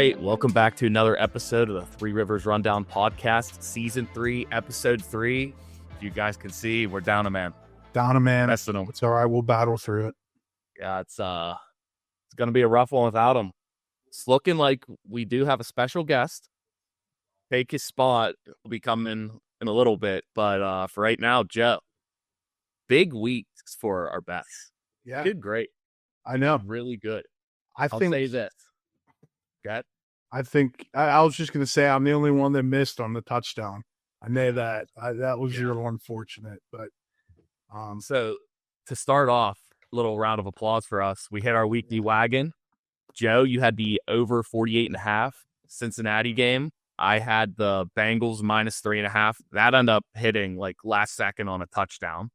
right, welcome back to another episode of the Three Rivers Rundown Podcast, Season 3, Episode 3. If you guys can see, we're down a man. Down a man. Messing them. It's all right. We'll battle through it. Yeah, it's going to be a rough one without him. It's looking like we do have a special guest. Take his spot. Will be coming in a little bit. But for right now, Joe, big weeks for our bets. Yeah. Did great. I know. Really good. I'll say this. Got? I think I was just going to say I'm the only one that missed on the touchdown. I know that. That was real unfortunate. But so to start off, a little round of applause for us. We hit our weekly wagon. Joe, you had the over 48.5 Cincinnati game. I had the Bengals minus 3.5. That ended up hitting like last second on a touchdown.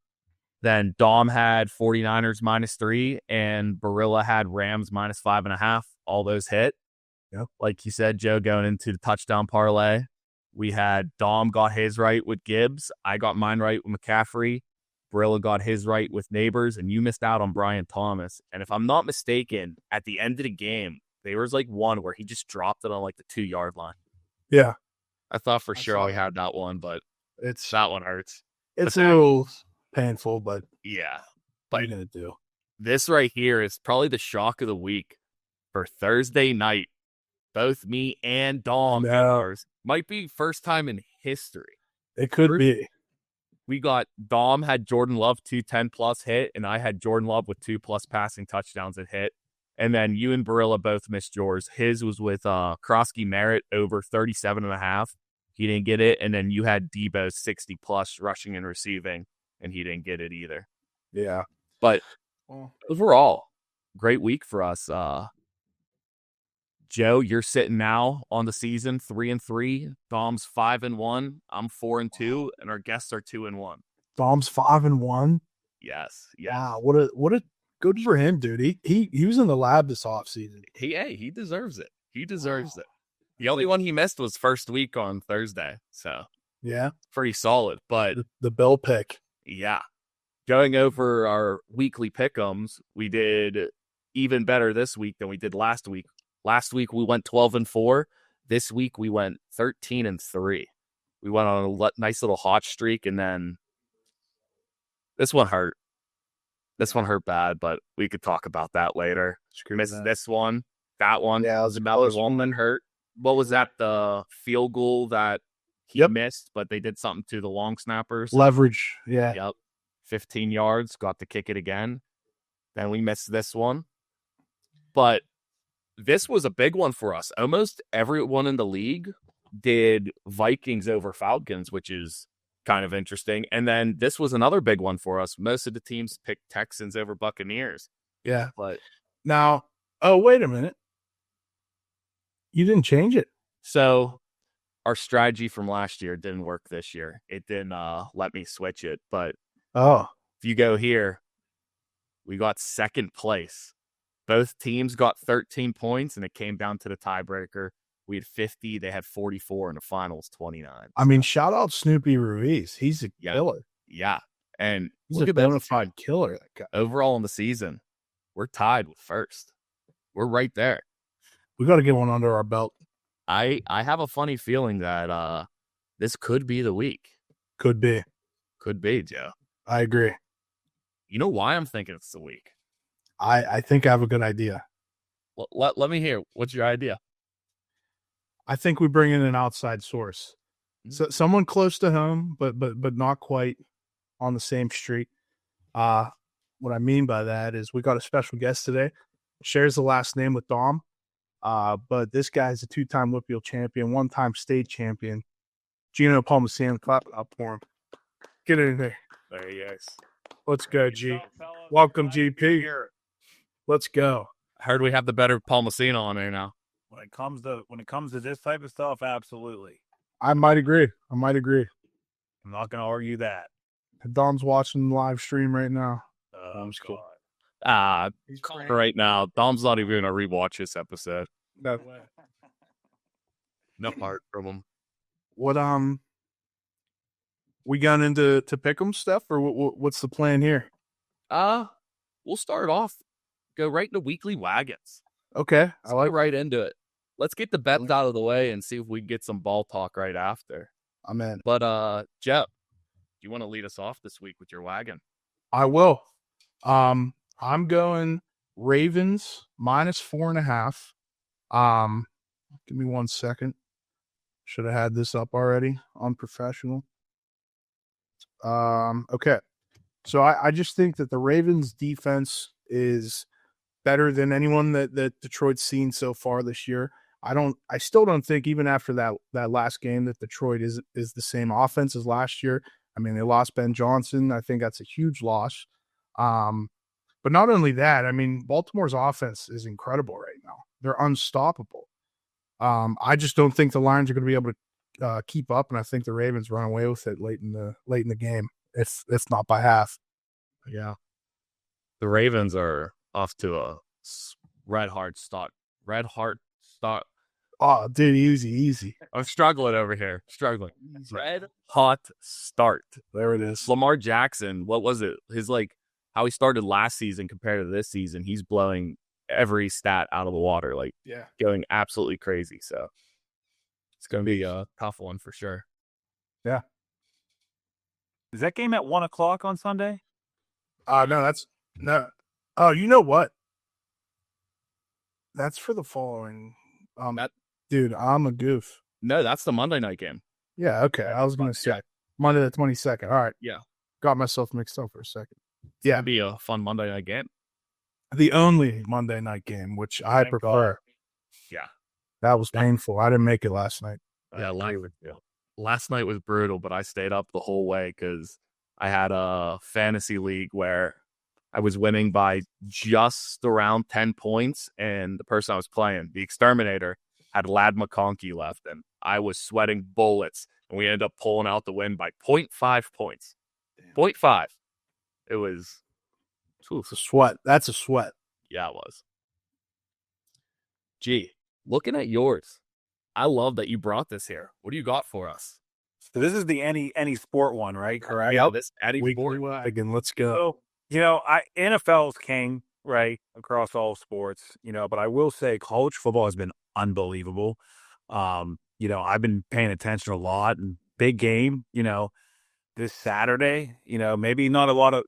Then Dom had 49ers minus 3 and Barilla had Rams minus 5.5. All those hit. Yep. Like you said, Joe, going into the touchdown parlay, we had Dom got his right with Gibbs. I got mine right with McCaffrey. Barilla got his right with Neighbors, and you missed out on Brian Thomas. And if I'm not mistaken, at the end of the game, there was like one where he just dropped it on like the 2-yard line. Yeah. I thought for sure I had that one, but that one hurts. It's a little painful, but yeah. What are you going to do? This right here is probably the shock of the week for Thursday night. Both me and Dom might be first time in history. It could be. We got Dom had Jordan Love 210 plus hit, and I had Jordan Love with 2+ passing touchdowns at hit. And then you and Barilla both missed yours. His was with Krosky Merritt over 37.5. He didn't get it. And then you had Debo 60 plus rushing and receiving, and he didn't get it either. Yeah. But overall, great week for us. Joe, you're sitting now on the season 3-3. Dom's 5-1. I'm 4-2, and our guests are 2-1. Dom's 5-1. Yes. Yeah. What a good for him, dude. He was in the lab this offseason. He deserves it. He deserves it. The only one he missed was first week on Thursday. So yeah, pretty solid. But the Bill pick. Yeah. Going over our weekly pick'ems, we did even better this week than we did last week. Last week we went 12-4. This week we went 13-3. We went on a nice little hot streak, and then this one hurt. This one hurt bad, but we could talk about that later. Missed this one, that one. Yeah, it was about one that hurt. What was that? The field goal that he missed, but they did something to the long snappers. Leverage, yeah. Yep. 15 yards, got to kick it again. Then we missed this one. But this was a big one for us. Almost everyone in the league did Vikings over Falcons, which is kind of interesting. And then this was another big one for us. Most of the teams picked Texans over Buccaneers. Yeah. But now, wait a minute. You didn't change it. So our strategy from last year didn't work this year. It didn't let me switch it. But if you go here, we got second place. Both teams got 13 points, and it came down to the tiebreaker. We had 50. They had 44, and the finals 29. I mean, shout out Snoopy Ruiz. He's a killer. Yeah. And he's a bona fide killer. That guy. Overall in the season, we're tied with first. We're right there. We got to get one under our belt. I have a funny feeling that this could be the week. Could be. Could be, Joe. I agree. You know why I'm thinking it's the week? I think I have a good idea. Well, let me hear. What's your idea? I think we bring in an outside source. So someone close to home, but not quite on the same street. What I mean by that is we got a special guest today. Shares the last name with Dom. But this guy's a 2-time Whitfield champion, 1-time state champion. Gino Palmasian, clap it up for him. Get in there. There he is. Let's go, G. Welcome, GP. Let's go. I heard we have the better Palmasino on there now. When it comes to this type of stuff, absolutely. I might agree. I'm not going to argue that. Dom's watching the live stream right now. Dom's cool. Right now, Dom's not even going to rewatch this episode. No part from him. What we got into pick 'em, Steph, or what's the plan here? We'll start off. Go right into weekly wagons. Okay, Go right into it. let's get the bets out of the way and see if we can get some ball talk right after. I'm in. But Jeff, do you want to lead us off this week with your wagon? I will. I'm going Ravens -4.5. Give me 1 second. Should have had this up already. Unprofessional. Okay. So I just think that the Ravens defense is better than anyone that Detroit's seen so far this year. I still don't think, even after that last game, that Detroit is the same offense as last year. I mean, they lost Ben Johnson. I think that's a huge loss. But not only that, I mean, Baltimore's offense is incredible right now. They're unstoppable. I just don't think the Lions are going to be able to keep up, and I think the Ravens run away with it late in the game, if not by half. Yeah, the Ravens are off to a red hot start. Oh, dude, easy. I'm struggling over here. Red hot start. There it is. Lamar Jackson, what was it? His how he started last season compared to this season, he's blowing every stat out of the water, going absolutely crazy. So it's going to be a tough one for sure. Yeah. Is that game at 1:00 on Sunday? No. Oh, you know what? That's for the following. Dude, I'm a goof. No, that's the Monday night game. Yeah, okay. I was going to say Monday the 22nd. All right. Yeah. Got myself mixed up for a second. It's going to be a fun Monday night game. The only Monday night game, which I prefer. God. Yeah. That was painful. I didn't make it last night. Yeah, last night was brutal, but I stayed up the whole way because I had a fantasy league where I was winning by just around 10 points, and the person I was playing, the Exterminator, had Lad McConkey left, and I was sweating bullets, and we ended up pulling out the win by 0.5 points. Damn. 0.5. It was... It's a sweat. That's a sweat. Yeah, it was. Gee, looking at yours, I love that you brought this here. What do you got for us? So this is the any sport one, right? Correct. Yeah, this any Weekly Wagon. Let's go. So, NFL's king, right, across all sports, but I will say college football has been unbelievable. I've been paying attention a lot, and big game, this Saturday, maybe not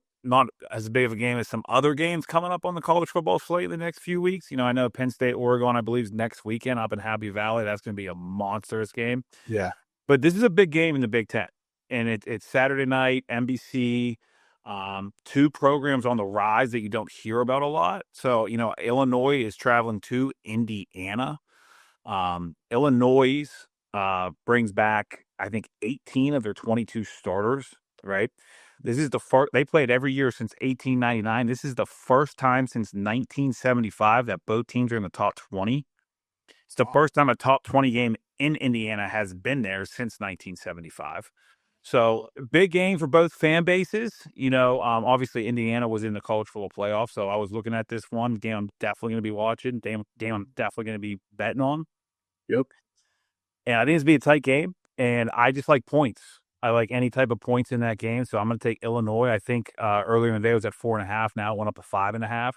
as big of a game as some other games coming up on the college football slate in the next few weeks. I know Penn State, Oregon, I believe, is next weekend up in Happy Valley. That's going to be a monstrous game. Yeah. But this is a big game in the Big Ten. And it's Saturday night, NBC, two programs on the rise that you don't hear about a lot. So, Illinois is traveling to Indiana. Illinois brings back, I think, 18 of their 22 starters, right? This is the first, they played every year since 1899. This is the first time since 1975 that both teams are in the top 20. It's the first time a top 20 game in Indiana has been there since 1975. So big game for both fan bases. Obviously Indiana was in the college football playoff. So I was looking at this one game. I'm definitely going to be watching. Game I'm definitely going to be betting on. Yep. And I think it's going to be a tight game. And I just like points. I like any type of points in that game. So I'm going to take Illinois. I think earlier in the day it was at 4.5. Now it went up to 5.5.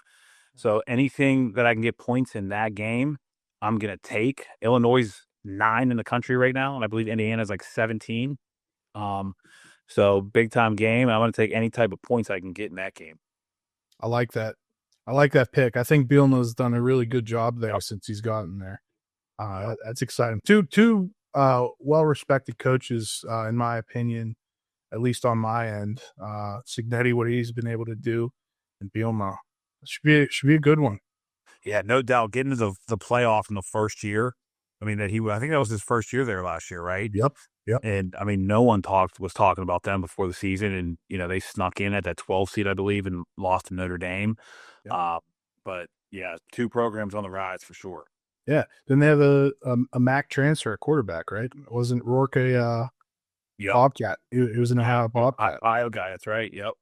So anything that I can get points in that game, I'm going to take. Illinois is 9 in the country right now. And I believe Indiana is like 17. So big time game. I'm going to take any type of points I can get in that game. I like that. I like that pick. I think Bielema's done a really good job there since he's gotten there. That's exciting. Two well-respected coaches, in my opinion, at least on my end. Cignetti, what he's been able to do, and Bielema. It should be a good one. Yeah, no doubt. Getting to the playoff in the first year. I mean, I think that was his first year there last year, right? Yep. And I mean, no one was talking about them before the season, and they snuck in at that 12 seed, I believe, and lost to Notre Dame. Yep. But yeah, two programs on the rise for sure. Yeah. Then they have a MAC transfer at quarterback, right? Wasn't Rourke a Bobcat? It was an Ohio Bobcat. Ohio guy, that's right. Yep.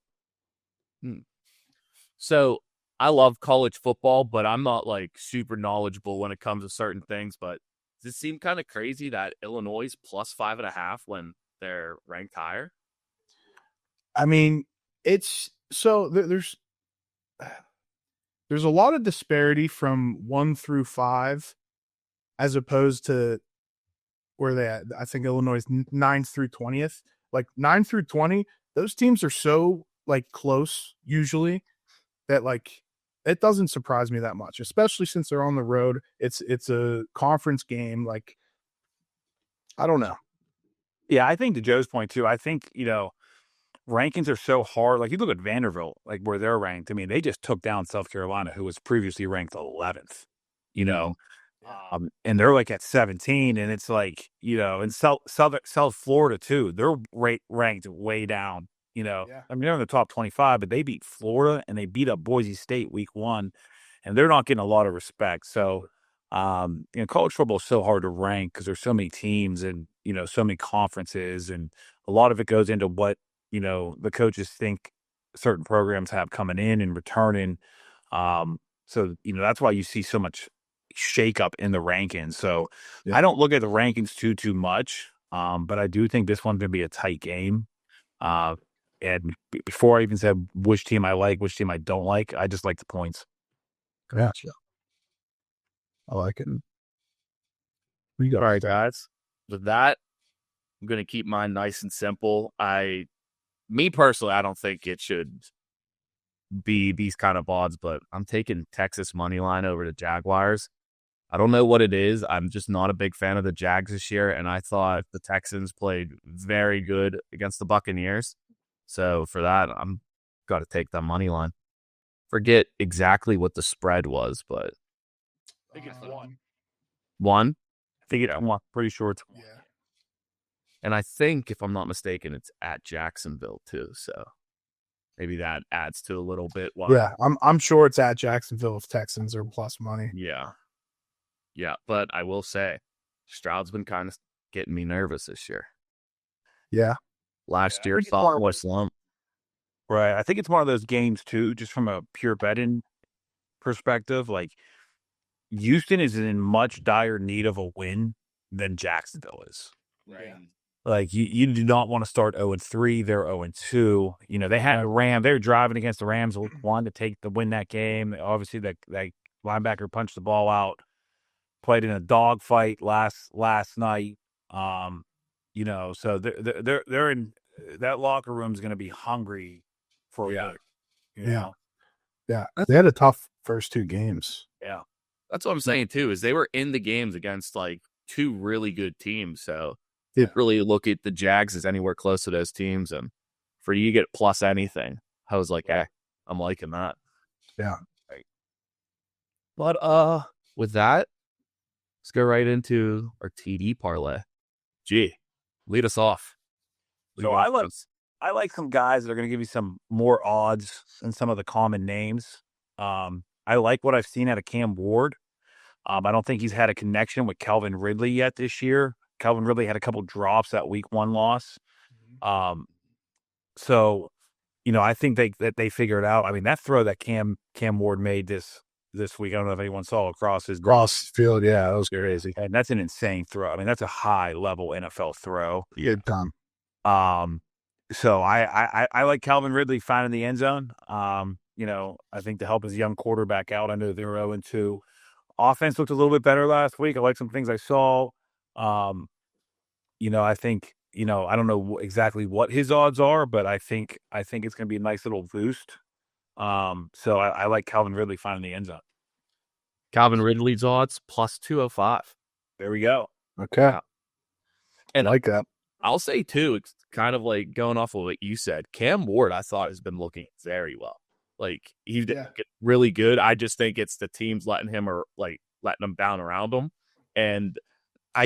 So I love college football, but I'm not super knowledgeable when it comes to certain things. But does it seem kind of crazy that Illinois is plus 5.5 when they're ranked higher? I mean, it's so there's a lot of disparity from 1 through 5. as opposed to where they at. I think Illinois is 9th through 20th. Like 9 through 20, those teams are so like close usually that like it doesn't surprise me that much, especially since they're on the road. It's a conference game. Like, I don't know. Yeah, I think to Joe's point too, I think, rankings are so hard. Like you look at Vanderbilt, like where they're ranked. I mean, they just took down South Carolina, who was previously ranked 11th, and they're like at 17. And it's like, in South Florida too, they're ranked way down, Yeah. I mean, they're in the top 25, but they beat Florida and they beat up Boise State week 1, and they're not getting a lot of respect. So, college football is so hard to rank because there's so many teams and, so many conferences, and a lot of it goes into what, the coaches think certain programs have coming in and returning. So, that's why you see so much shakeup in the rankings. So I don't look at the rankings too much. But I do think this one's going to be a tight game. And before I even said which team I like, which team I don't like, I just like the points. Gotcha. I like it. All right, guys. With that, I'm going to keep mine nice and simple. Me personally, I don't think it should be these kind of odds, but I'm taking Texas money line over the Jaguars. I don't know what it is. I'm just not a big fan of the Jags this year, and I thought the Texans played very good against the Buccaneers. So for that, I'm got to take that money line. Forget exactly what the spread was, but I think it's 1. 1? I think it's 1. Pretty sure it's 1. Yeah. And I think, if I'm not mistaken, it's at Jacksonville too. So maybe that adds to a little bit. Yeah, I'm sure it's at Jacksonville if Texans are plus money. Yeah, but I will say, Stroud's been kind of getting me nervous this year. Yeah. Last year, thought was slump. Right. I think it's one of those games too, just from a pure betting perspective. Like Houston is in much dire need of a win than Jacksonville is. Right. Like you do not want to start 0-3. They're 0-2. They had a Ram. They were driving against the Rams, wanted to win that game. Obviously, that linebacker punched the ball out. Played in a dogfight last night. So they're in that locker room's going to be hungry for a win. Yeah. They had a tough first 2 games. Yeah. That's what I'm saying too, is they were in the games against like 2 really good teams. So didn't really look at the Jags as anywhere close to those teams. And for you to get plus anything, I was like, I'm liking that. Yeah. Right. But with that, let's go right into our TD parlay. Gee, lead us off. So I like some guys that are going to give you some more odds than some of the common names. I like what I've seen out of Cam Ward. I don't think he's had a connection with Calvin Ridley yet this year. Calvin Ridley had a couple drops that week 1 loss. So, I think they figured out. I mean, that throw that Cam Ward made this week, I don't know if anyone saw across field. Yeah, that was crazy. And that's an insane throw. I mean, that's a high level NFL throw. Good time. So I like Calvin Ridley finding the end zone. I think to help his young quarterback out. I know they were 0-2. Offense looked a little bit better last week. I like some things I saw. I think, I don't know exactly what his odds are, but I think it's going to be a nice little boost. So I like Calvin Ridley finding the end zone. Calvin Ridley's odds plus 205. There we go. Okay. Yeah. And I like that. I'll say too, it's kind of like going off of what you said. Cam Ward, I thought, has been looking very well. Like he's really good. I just think it's the teams letting him down around him. And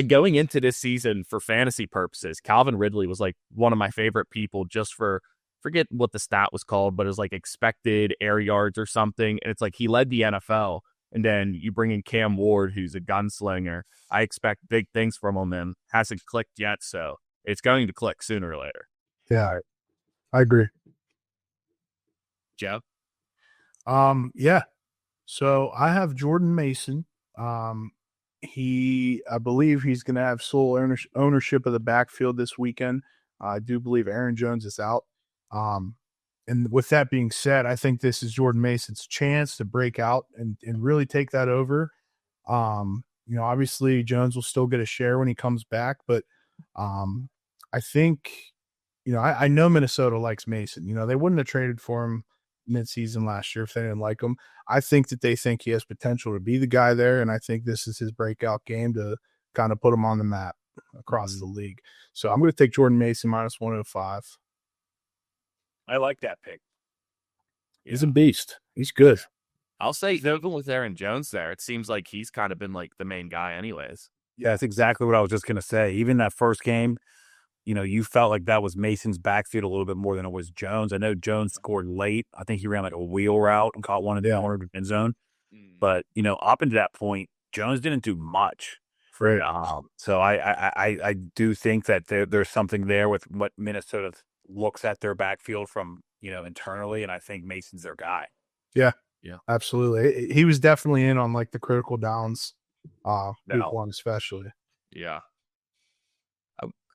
going into this season for fantasy purposes, Calvin Ridley was like one of my favorite people just forget what the stat was called, but it was like expected air yards or something. And it's like he led the NFL. And then you bring in Cam Ward, who's a gunslinger. I expect big things from him and hasn't clicked yet. So it's going to click sooner or later. Yeah, I agree. Joe? Yeah. So I have Jordan Mason. I believe he's going to have sole ownership of the backfield this weekend. I do believe Aaron Jones is out. And with that being said, I think this is Jordan Mason's chance to break out and really take that over. Obviously Jones will still get a share when he comes back, but I think, I know Minnesota likes Mason. They wouldn't have traded for him midseason last year if they didn't like him. I think that they think he has potential to be the guy there, and I think this is his breakout game to kind of put him on the map across the league. So I'm going to take Jordan Mason minus 105. I like that pick. He's a beast. He's good. I'll say even with Aaron Jones there, it seems like he's kind of been like the main guy anyways. Yeah, that's exactly what I was just going to say. Even that first game, you felt like that was Mason's backfield a little bit more than it was Jones. I know Jones scored late. I think he ran like a wheel route and caught one in the corner of the end zone. But, up into that point, Jones didn't do much. Right. So I do think that there's something there with what Minnesota looks at their backfield from, internally, and I think Mason's their guy. Yeah, absolutely. He was definitely in on like the critical downs, week one especially. Yeah.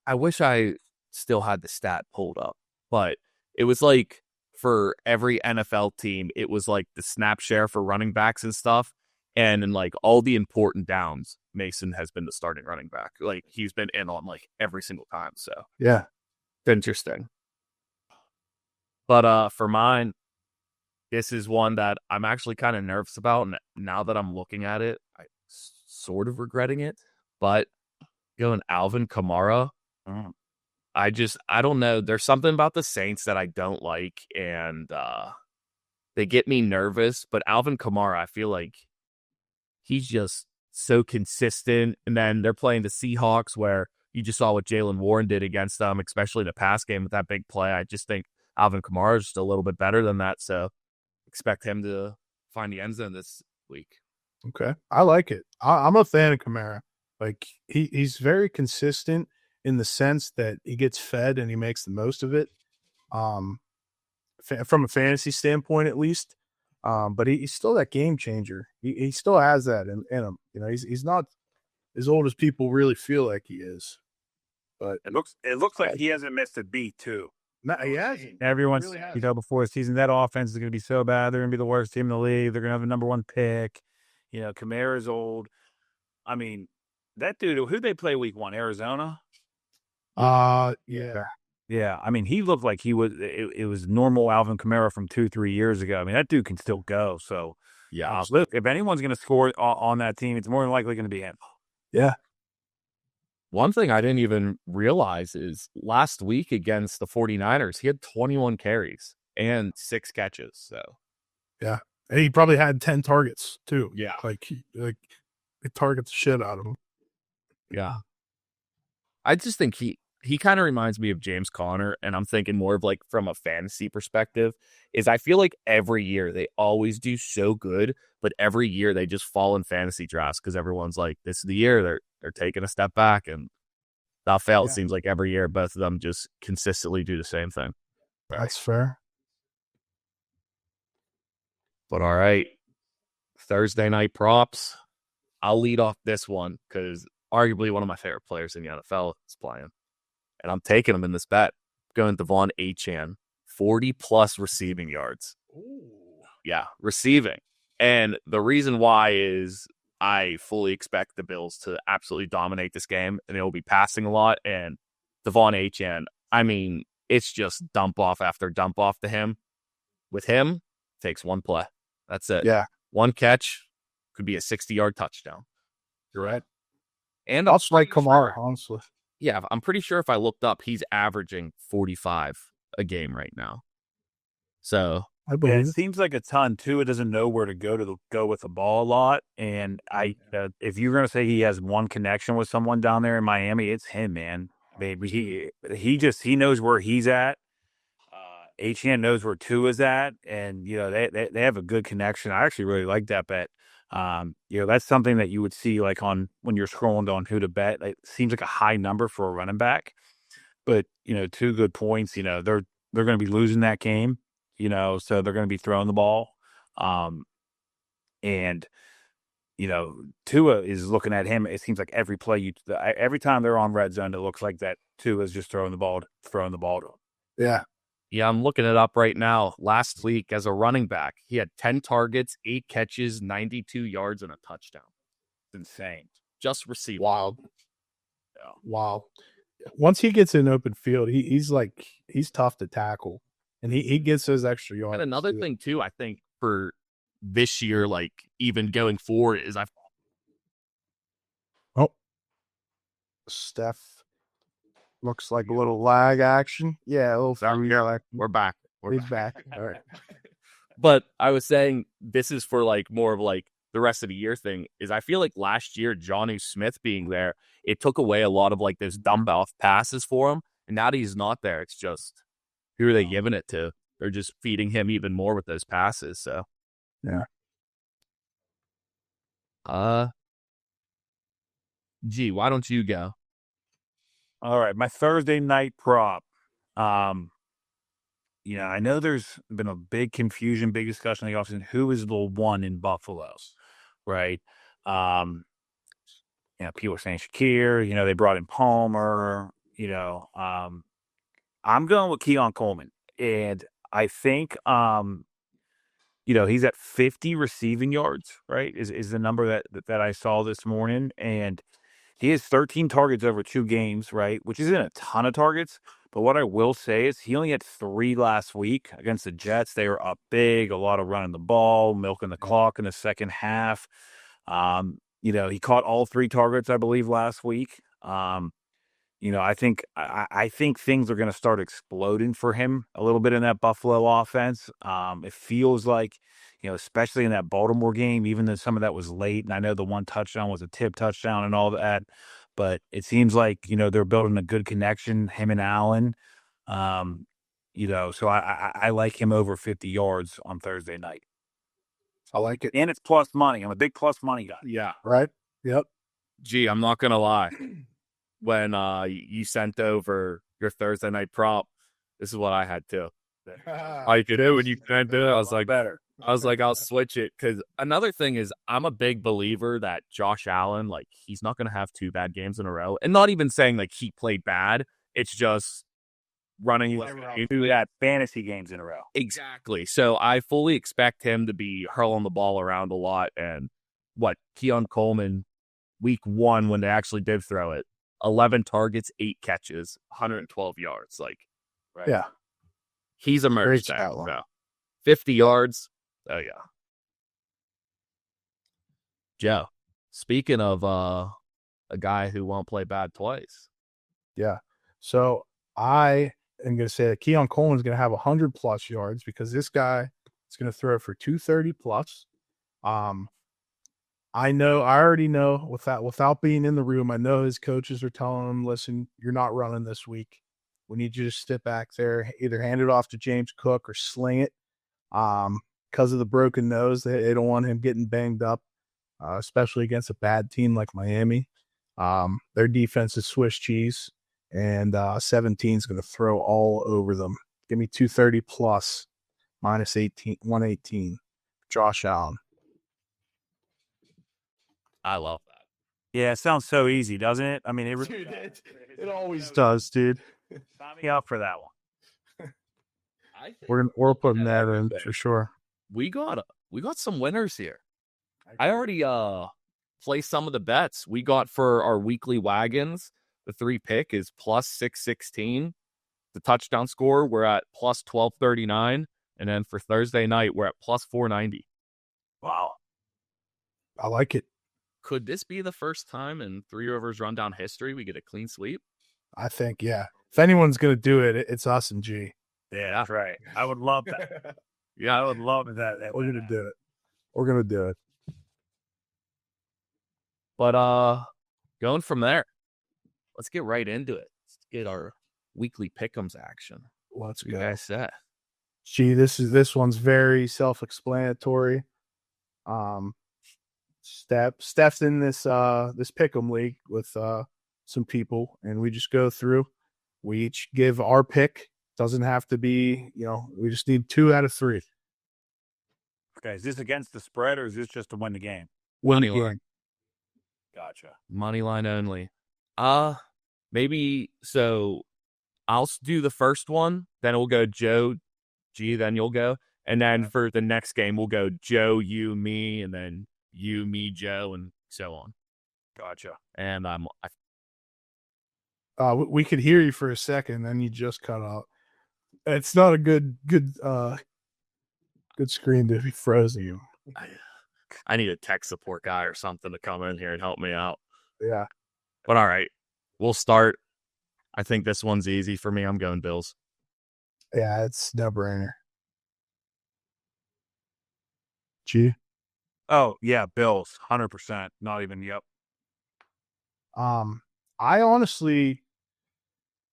I wish I still had the stat pulled up, but it was like for every NFL team, it was like the snap share for running backs and stuff. And in like all the important downs, Mason has been the starting running back. Like he's been in on like every single time. So yeah, interesting. But for mine, this is one that I'm actually kind of nervous about. And now that I'm looking at it, I'm sort of regretting it. But going Alvin Kamara, I don't know. There's something about the Saints that I don't like, and they get me nervous. But Alvin Kamara, I feel like he's just so consistent. And then they're playing the Seahawks, where you just saw what Jalen Warren did against them, especially the pass game with that big play. I just think Alvin Kamara is just a little bit better than that. So expect him to find the end zone this week. Okay. I like it. I'm a fan of Kamara. Like he's very consistent in the sense that he gets fed and he makes the most of it. From a fantasy standpoint, at least. But he's still that game changer. He still has that in him. He's not as old as people really feel like he is. But it looks like he hasn't missed a beat too. No, he hasn't. Everyone's He really hasn't. before the season, that offense is going to be so bad. They're going to be the worst team in the league. They're going to have the number one pick. Kamara's old. I mean, that dude, who they play week one? Arizona? Yeah. Yeah, I mean, he looked like he was. It was normal Alvin Kamara from 2-3 years ago. I mean, that dude can still go. So, Yeah. Look, if anyone's going to score on that team, it's more than likely going to be him. Yeah. One thing I didn't even realize is last week against the 49ers, he had 21 carries and 6 catches. So, yeah. And he probably had 10 targets too. Yeah. Like they target the shit out of him. Yeah. I just think he kind of reminds me of James Conner, and I'm thinking more of like from a fantasy perspective, is I feel like every year they always do so good, but every year they just fall in fantasy drafts because everyone's like, this is the year they're taking a step back, and without fail, it seems like every year both of them just consistently do the same thing. That's fair. But all right, Thursday night props. I'll lead off this one because arguably one of my favorite players in the NFL is playing. And I'm taking him in this bet. Going Devon Achane, 40-plus receiving yards. Ooh. Yeah, receiving. And the reason why is I fully expect the Bills to absolutely dominate this game, and they'll be passing a lot. And Devon Achane, I mean, it's just dump off after dump off to him. With him, takes one play. That's it. Yeah. One catch could be a 60-yard touchdown. You're right. And I'll like Kamara, honestly. Yeah, I'm pretty sure if I looked up, he's averaging 45 a game right now. So I believe it seems like a ton too. It doesn't know where to go with the ball a lot. And if you're going to say he has one connection with someone down there in Miami, it's him, man. Baby, he knows where he's at. Achane knows where Tua is at, and they have a good connection. I actually really like that bet. That's something that you would see like on when you're scrolling on who to bet. It seems like a high number for a running back, but 2 good points. They're going to be losing that game. So they're going to be throwing the ball, and Tua is looking at him. It seems like every play every time they're on red zone, it looks like that Tua is just throwing the ball to him. Yeah. Yeah, I'm looking it up right now. Last week, as a running back, he had 10 targets, 8 catches, 92 yards, and a touchdown. It's insane. just receiver. Wild. Yeah. Wow. Once he gets in open field, he's tough to tackle, and he gets those extra yards. And another thing too, I think for this year, like even going forward, is Steph looks like a little lag action. Yeah, a little. We're back. He's back. All right. But I was saying this is for like more of like the rest of the year thing. Is I feel like last year Jonnu Smith being there, it took away a lot of like those dump off passes for him, and now that he's not there, it's just who are they giving it to? They're just feeding him even more with those passes. So yeah. Gee, why don't you go? All right, my Thursday night prop. I know there's been a big confusion, big discussion in the offseason. Who is the one in Buffalo, right? People are saying Shakir. They brought in Palmer. I'm going with Keon Coleman, and I think he's at 50 receiving yards. Right, is the number that I saw this morning, and he has 13 targets over 2 games, right? Which isn't a ton of targets. But what I will say is he only had 3 last week against the Jets. They were up big, a lot of running the ball, milking the clock in the second half. He caught all 3 targets, I believe, last week. I think things are going to start exploding for him a little bit in that Buffalo offense. It feels like, especially in that Baltimore game, even though some of that was late, and I know the one touchdown was a tip touchdown and all that, but it seems like, they're building a good connection, him and Allen. So I like him over 50 yards on Thursday night. I like it. And it's plus money. I'm a big plus money guy. Yeah. Right? Yep. Gee, I'm not going to lie. When you sent over your Thursday night prop, this is what I had too. I could do when you sent it. I was like, better. I was like, I'll switch it, because another thing is I'm a big believer that Josh Allen, like, he's not going to have 2 bad games in a row, and not even saying like he played bad. It's just running 2 fantasy games in a row. Exactly. So I fully expect him to be hurling the ball around a lot. And Keon Coleman, week 1 when they actually did throw it, 11 targets, 8 catches, 112 yards. Like, right. Yeah. He's a merch tag. So 50 yards. Oh, yeah. Joe, speaking of a guy who won't play bad twice. Yeah. So I am going to say that Keon Coleman is going to have 100+ yards, because this guy is going to throw for 230+. I already know without being in the room, I know his coaches are telling him, listen, you're not running this week. We need you to step back there, either hand it off to James Cook or sling it. Because of the broken nose, they don't want him getting banged up, especially against a bad team like Miami. Their defense is Swiss cheese, and 17 is going to throw all over them. Give me 230+, minus 118. Josh Allen. I love that. Yeah, it sounds so easy, doesn't it? I mean, it always does, dude. Sign me up for that one. We're putting that in for sure. We got some winners here. I already placed some of the bets we got for our weekly wagons. The 3 pick is plus 616. The touchdown score, we're at plus 1239. And then for Thursday night, we're at plus 490. Wow. I like it. Could this be the first time in 3 Rivers Rundown history we get a clean sweep? I think, yeah. If anyone's going to do it, it's us and G. Yeah, that's right. I would love that. I would love that. We're going to do it. We're going to do it. But going from there, let's get right into it. Let's get our weekly pick'ems action. Let's go. go. You guys said. Gee, this one's very self-explanatory. Steph's in this pick'em league with some people, and we just go through. We each give our pick. Doesn't have to be, we just need 2 out of 3. Okay, is this against the spread, or is this just to win the game? Money line. Gotcha. Money line only. Maybe so. I'll do the first one, then we'll go Joe, G, then you'll go, and then for the next game we'll go Joe, you, me, and then you, me, Joe, and so on. Gotcha. And We could hear you for a second, then you just cut out. It's not a good screen to be frozen. I need a tech support guy or something to come in here and help me out. Yeah. But all right, we'll start. I think this one's easy for me. I'm going Bills. Yeah, it's no brainer. G. Oh, yeah, Bills, 100%. Not even, yep. I honestly,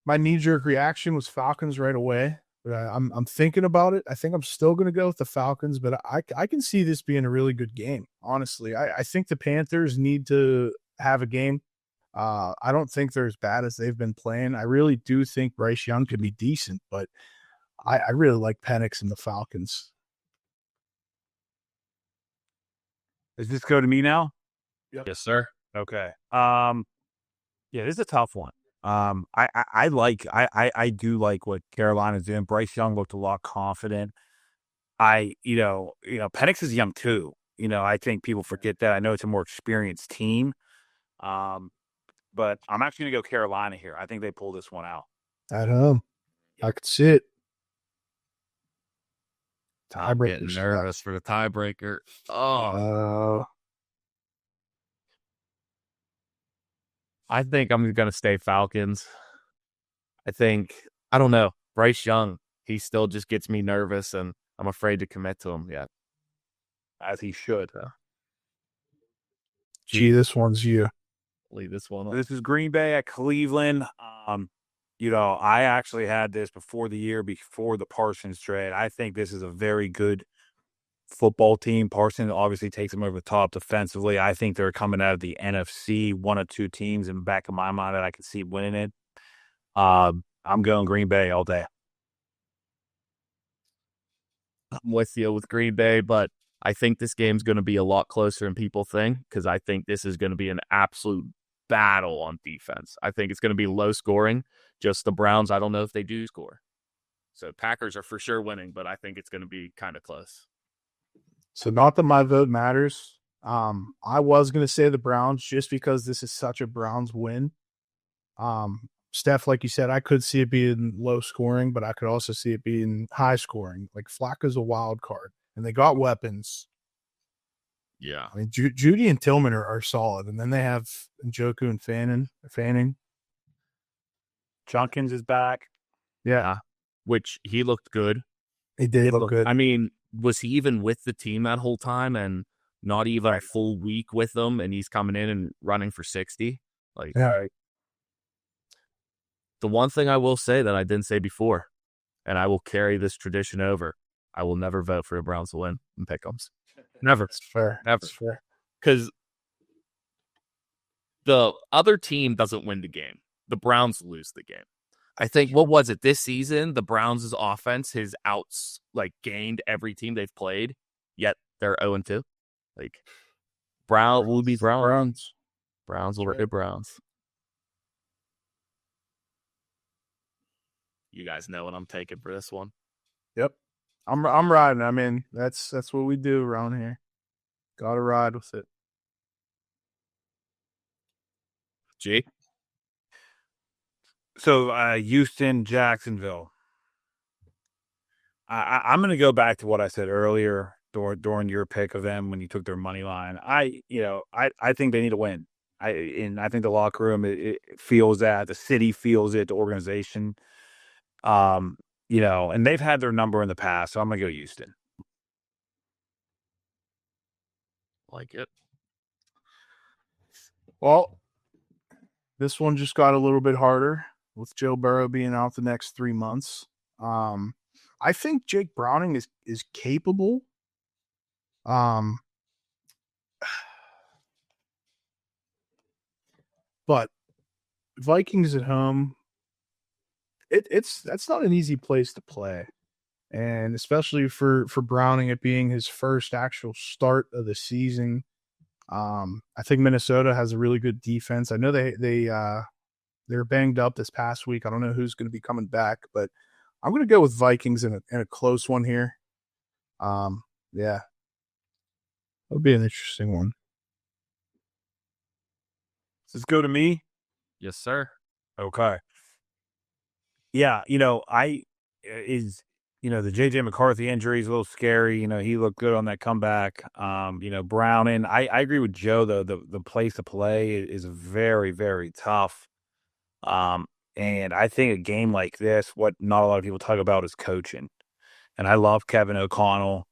my knee-jerk reaction was Falcons right away. But I'm thinking about it. I think I'm still going to go with the Falcons, but I can see this being a really good game, honestly. I think the Panthers need to have a game. I don't think they're as bad as they've been playing. I really do think Bryce Young could be decent, but I really like Penix and the Falcons. Does this go to me now? Yep. Yes, sir. Okay. Yeah, this is a tough one. I do like what Carolina's doing. Bryce Young looked a lot confident. Penix is young too. I think people forget that. I know it's a more experienced team. But I'm actually going to go Carolina here. I think they pull this one out. At home. I could see it. I'm getting nervous for the tiebreaker. I think I'm going to stay Falcons. I don't know. Bryce Young, he still just gets me nervous, and I'm afraid to commit to him yet. As he should. Gee, this one's you. Leave this one up. This is Green Bay at Cleveland. I actually had this before the Parsons trade. I think this is a very good football team. Parsons obviously takes them over the top defensively. I think they're coming out of the NFC, one of two teams in the back of my mind that I can see winning it. I'm going Green Bay all day. I'm with you with Green Bay, but I think this game's going to be a lot closer than people think because I think this is going to be an absolute battle on defense. I think it's going to be low scoring. Just the Browns, I don't know if they do score. So Packers are for sure winning, but I think it's going to be kind of close. So not that my vote matters. I was going to say the Browns just because this is such a Browns win. Steph, like you said, I could see it being low scoring, but I could also see it being high scoring. Like Flacco's a wild card, and they got weapons. Yeah. I mean, Judy and Tillman are solid, and then they have Njoku and Fanning. Junkins is back. Yeah. Which he looked good. He did look good. I mean, was he even with the team that whole time and not even a full week with them, and he's coming in and running for 60? The one thing I will say that I didn't say before, and I will carry this tradition over, I will never vote for the Browns to win in pick'ems. Never. It's fair. Never. It's fair. Because the other team doesn't win the game. The Browns lose the game. I think, what was it, this season, the Browns' offense has gained every team they've played, yet they're 0-2. Browns will be Browns. Browns will be Browns. You guys know what I'm taking for this one. Yep. I'm riding. I mean, that's what we do around here. Gotta ride with it. G? So, Houston, Jacksonville. I'm going to go back to what I said earlier during your pick of them when you took their money line. I think they need to win. I think the locker room it feels that, the city feels it, the organization. And they've had their number in the past, so I'm going to go Houston. Like it. Well, this one just got a little bit harder with Joe Burrow being out the next 3 months. I think Jake Browning is capable. But Vikings at home, that's not an easy place to play. And especially for Browning, it being his first actual start of the season. I think Minnesota has a really good defense. I know they're banged up this past week. I don't know who's going to be coming back, but I'm going to go with Vikings in a close one here. Yeah. That'll be an interesting one. Let's go to me. Yes, sir. Okay. Yeah, the JJ McCarthy injury is a little scary. He looked good on that comeback. Brown, and I agree with Joe though. The place to play is very, very tough. And I think a game like this, what not a lot of people talk about is coaching. And I love Kevin O'Connell.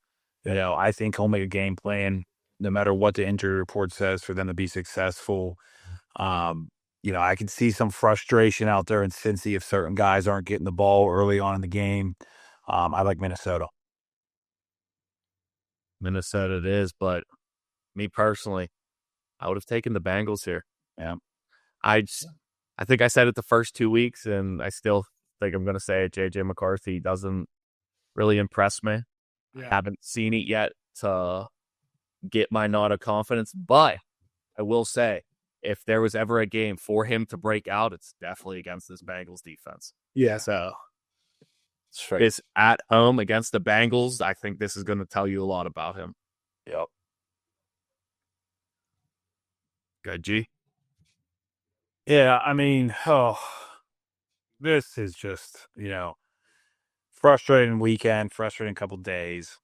I think he'll make a game plan no matter what the injury report says for them to be successful. I can see some frustration out there in Cincy if certain guys aren't getting the ball early on in the game. I like Minnesota. Minnesota it is, but me personally, I would have taken the Bengals here. Yeah. I think I said it the first 2 weeks, and I still think I'm going to say it. JJ McCarthy doesn't really impress me. Yeah. I haven't seen it yet to get my nod of confidence, but I will say, if there was ever a game for him to break out, it's definitely against this Bengals defense. Yeah. So it's at home against the Bengals. I think this is going to tell you a lot about him. Yep. Good, G. Yeah, this is just, frustrating weekend, frustrating couple days.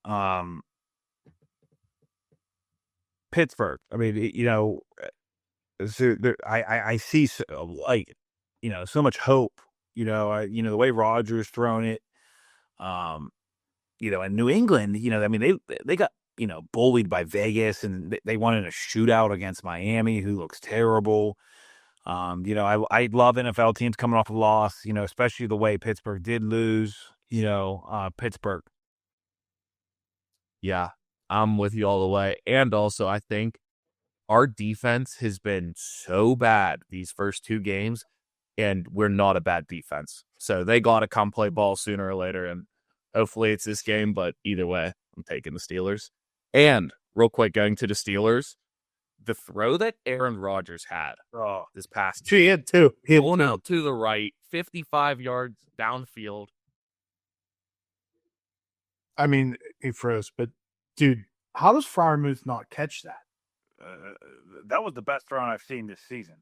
Pittsburgh. I see so much hope. The way Rodgers thrown it. In New England, they got bullied by Vegas, and they won in a shootout against Miami, who looks terrible. I love NFL teams coming off a loss, especially the way Pittsburgh did lose. Pittsburgh. Yeah, I'm with you all the way. And also, I think our defense has been so bad these first 2 games, and we're not a bad defense. So they got to come play ball sooner or later, and hopefully it's this game. But either way, I'm taking the Steelers. And real quick, going to the Steelers, the throw that Aaron Rodgers had this past He had 2. Going out to the right, 55 yards downfield. He froze, but dude, how does Freiermuth not catch that? That was the best throw I've seen this season.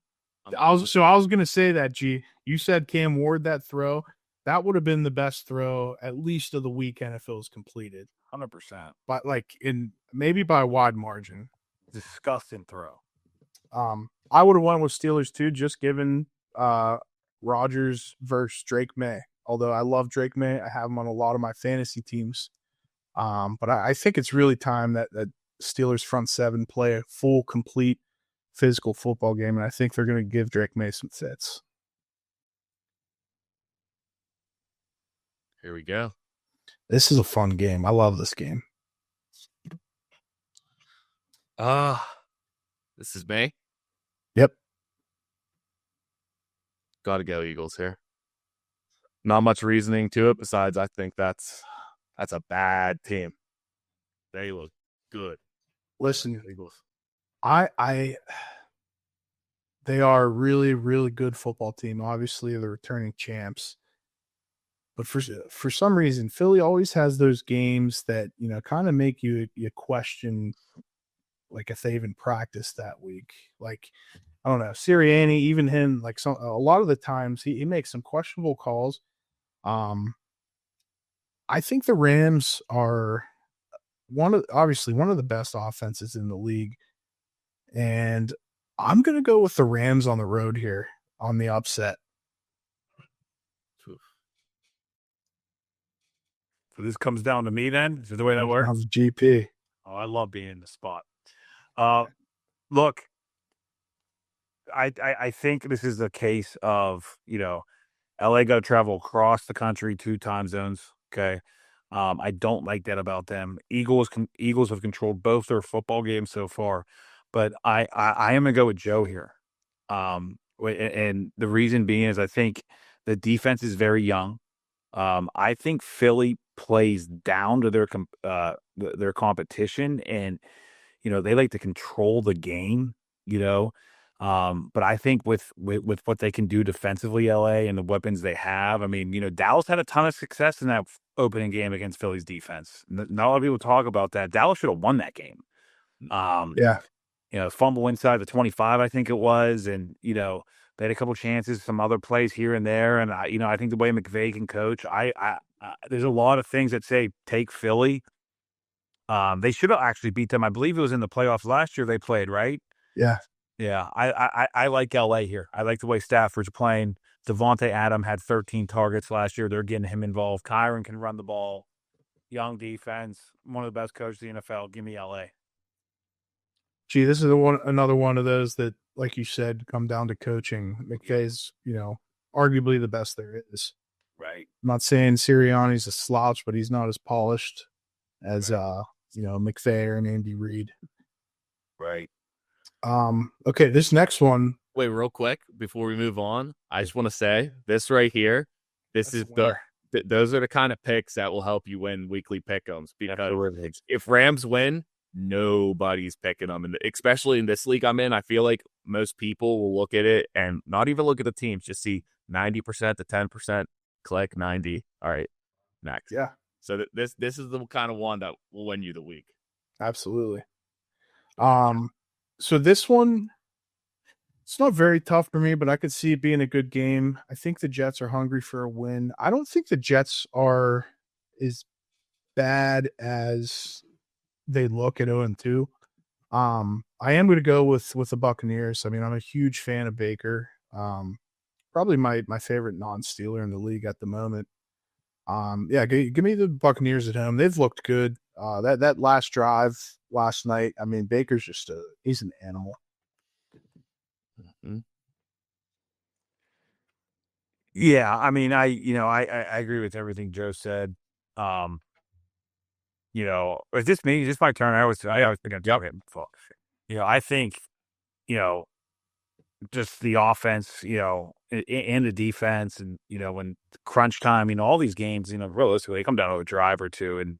I was going to say that, G. You said Cam Ward, that throw. That would have been the best throw, at least of the weekend, if it was completed. 100%. But maybe by a wide margin. Disgusting throw. I would have went with Steelers too, just given Rodgers versus Drake May. Although I love Drake May, I have him on a lot of my fantasy teams. But I think it's really time that Steelers front 7 play a full, complete, physical football game, and I think they're going to give Drake May some fits. Here we go. This is a fun game. I love this game. This is May. Yep. Got to go Eagles here. Not much reasoning to it besides I think that's a bad team. They look good. Listen, Eagles. They are a really, really good football team. Obviously, they're returning champs. But for some reason, Philly always has those games that, kind of make you question, if they even practiced that week. I don't know, Sirianni, even him, a lot of the times he makes some questionable calls. I think the Rams are one of the best offenses in the league. And I'm going to go with the Rams on the road here on the upset. So this comes down to me then? Is that the way that works? GP. Oh, I love being in the spot. Look, I think this is a case of, LA got to travel across the country 2 time zones. Okay. I don't like that about them. Eagles have controlled both their football games so far, but I am going to go with Joe here. And the reason being is I think the defense is very young. I think Philly plays down to their competition, and they like to control the game. But I think with what they can do defensively, LA, and the weapons they have, Dallas had a ton of success in that opening game against Philly's defense. Not a lot of people talk about that. Dallas should have won that game. Yeah. fumble inside the 25, I think it was, and they had a couple chances, some other plays here and there, and I think the way McVay can coach, there's a lot of things that say take Philly. They should have actually beat them. I believe it was in the playoffs last year they played, right? Yeah. Yeah, I like LA here. I like the way Stafford's playing. Devontae Adams had 13 targets last year. They're getting him involved. Kyron can run the ball. Young defense. One of the best coaches in the NFL. Give me LA. Gee, this is another one of those that, like you said, come down to coaching. McVay's, arguably the best there is. Right. I'm not saying Sirianni's a slouch, but he's not as polished as McVay and Andy Reid. Right. Okay, this next one. Wait, real quick before we move on, I just want to say this right here. Those are the kind of picks that will help you win weekly pick'ems, because if Rams win, nobody's picking them, and especially in this league I'm in, I feel like most people will look at it and not even look at the teams, just see 90% to 10%, click 90. All right, next. Yeah. So this is the kind of one that will win you the week. Absolutely. So this one, it's not very tough for me, but I could see it being a good game. I think the Jets are hungry for a win. I don't think the Jets are as bad as they look at 0-2. I am going to go with the Buccaneers. I mean, I'm a huge fan of Baker. Probably my favorite non-Steeler in the league at the moment. Give me the Buccaneers at home. They've looked good. That last drive last night, I mean, Baker's just he's an animal. Mm-hmm. Yeah, I mean, I agree with everything Joe said. Is this me? Is this my turn? I always think I'm him. I think, just the offense, and the defense, and when crunch time, all these games, realistically, they come down to a drive or two, and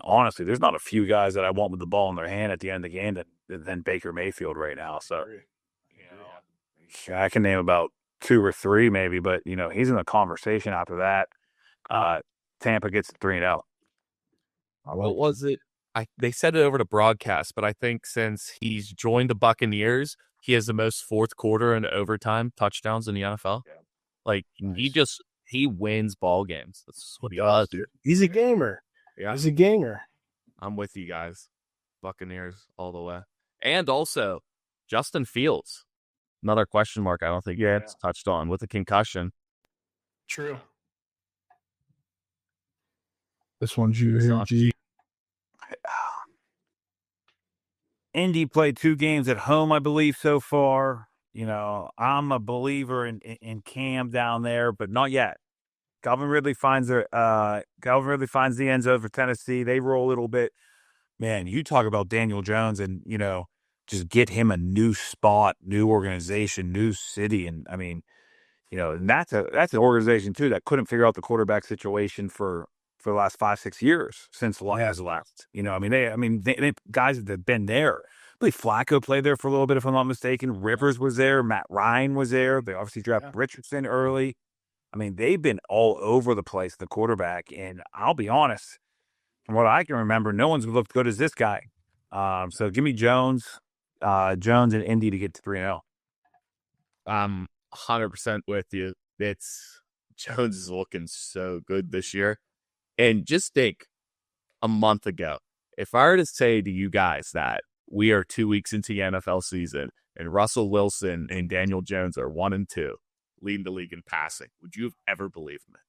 honestly, there's not a few guys that I want with the ball in their hand at the end of the game than Baker Mayfield right now. So, I can name about 2 or 3 maybe, but he's in the conversation after that. Tampa gets 3-0. What was it? They said it over the broadcast, but I think since he's joined the Buccaneers, he has the most fourth quarter and overtime touchdowns in the NFL. Yeah. Like, nice. He wins ball games. That's what he does, dude. He's a gamer. Yeah. He's a gamer. I'm with you guys. Buccaneers all the way. And also, Justin Fields. Another question mark I don't think it's touched on with a concussion. True. This one's you here, G. Indy played 2 games at home, I believe, so far. I'm a believer in Cam down there, but not yet. Calvin Ridley finds the end zone for Tennessee. They roll a little bit. Man, you talk about Daniel Jones and, just get him a new spot, new organization, new city. And I mean, and that's an organization too that couldn't figure out the quarterback situation for the last 5-6 years since Laz left. They guys that have been there. I believe Flacco played there for a little bit, if I'm not mistaken. Rivers was there. Matt Ryan was there. They obviously drafted Richardson early. I mean, they've been all over the place, the quarterback. And I'll be honest, from what I can remember, no one's looked good as this guy. So give me Jones and Indy to get to 3-0. I'm 100% with you. Jones is looking so good this year. And just think, a month ago, if I were to say to you guys that we are 2 weeks into the NFL season and Russell Wilson and Daniel Jones are 1-2, leading the league in passing, would you have ever believed me?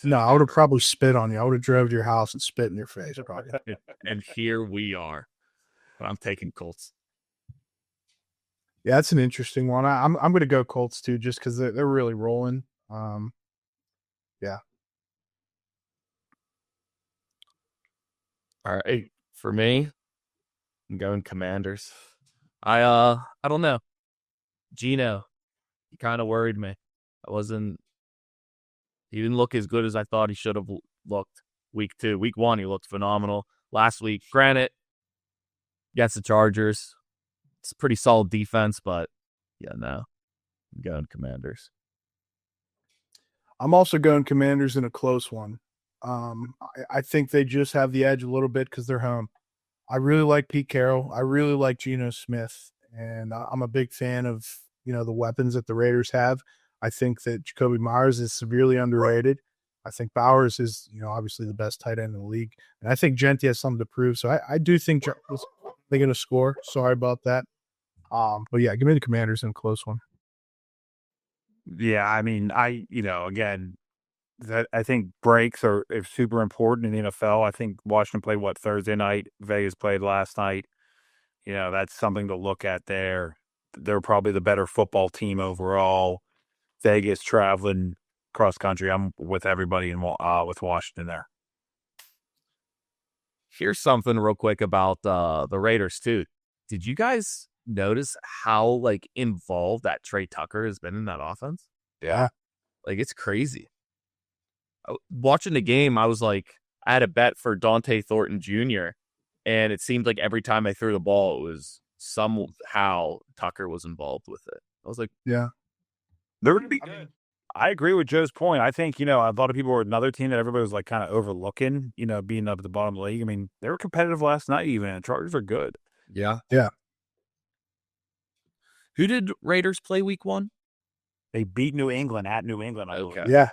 No, I would have probably spit on you. I would have drove to your house and spit in your face. Probably. And here we are. But I'm taking Colts. Yeah, that's an interesting one. I'm going to go Colts too, just because they're really rolling. Yeah. All right, for me, I'm going Commanders. I don't know. Gino, he kind of worried me. He didn't look as good as I thought he should have looked week 2. Week 1, he looked phenomenal. Last week, granted, against the Chargers, it's a pretty solid defense, but I'm going Commanders. I'm also going Commanders in a close one. I think they just have the edge a little bit because they're home. I really like Pete Carroll. I really like Geno Smith, and I'm a big fan of the weapons that the Raiders have. I think that Jacoby Myers is severely underrated. I think Bowers is obviously the best tight end in the league, and I think Genti has something to prove. So I do think they're going to score. Sorry about that. But yeah, give me the Commanders in a close one. Yeah, I mean, again, that I think breaks are super important in the NFL. I think Washington played Thursday night. Vegas played last night. That's something to look at there. They're probably the better football team overall. Vegas traveling cross country. I'm with everybody with Washington there. Here's something real quick about the Raiders too. Did you guys notice how involved that Trey Tucker has been in that offense? Yeah, it's crazy. Watching the game, I was I had a bet for Dante Thornton Jr. and it seemed like every time I threw the ball, it was somehow Tucker was involved with it. I was like, yeah, they're going to be good. I agree with Joe's point. I think, a lot of people were another team that everybody was kind of overlooking, being up at the bottom of the league. I mean, they were competitive last night even. Chargers are good. Yeah. Yeah. Who did Raiders play week 1? They beat New England at New England, I believe. Yeah.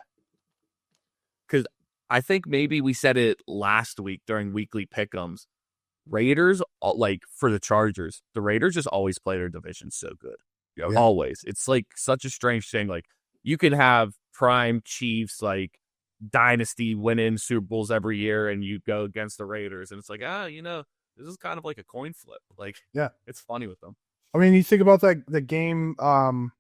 Because I think maybe we said it last week during weekly pick'ems. Raiders, for the Chargers, the Raiders just always play their division so good. Yeah. Always. It's such a strange thing. You can have prime Chiefs, dynasty winning Super Bowls every year, and you go against the Raiders, and it's this is kind of like a coin flip. Yeah, it's funny with them. I mean, you think about the game. That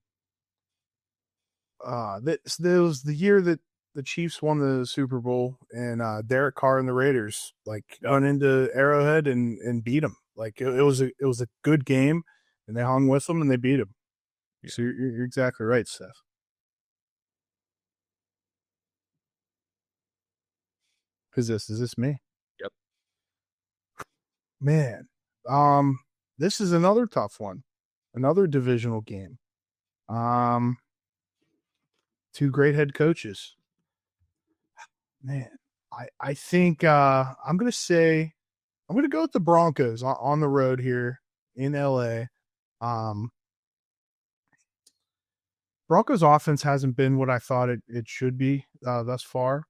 was the year that the Chiefs won the Super Bowl, and Derek Carr and the Raiders going into Arrowhead and beat them. It was a good game, and they hung with them and they beat them. Yeah. So you're exactly right, Steph. Who's this? Is this me? Yep. Man, this is another tough one, another divisional game. Two great head coaches. Man, I think I'm going to go with the Broncos on the road here in LA. Broncos offense hasn't been what I thought it should be thus far.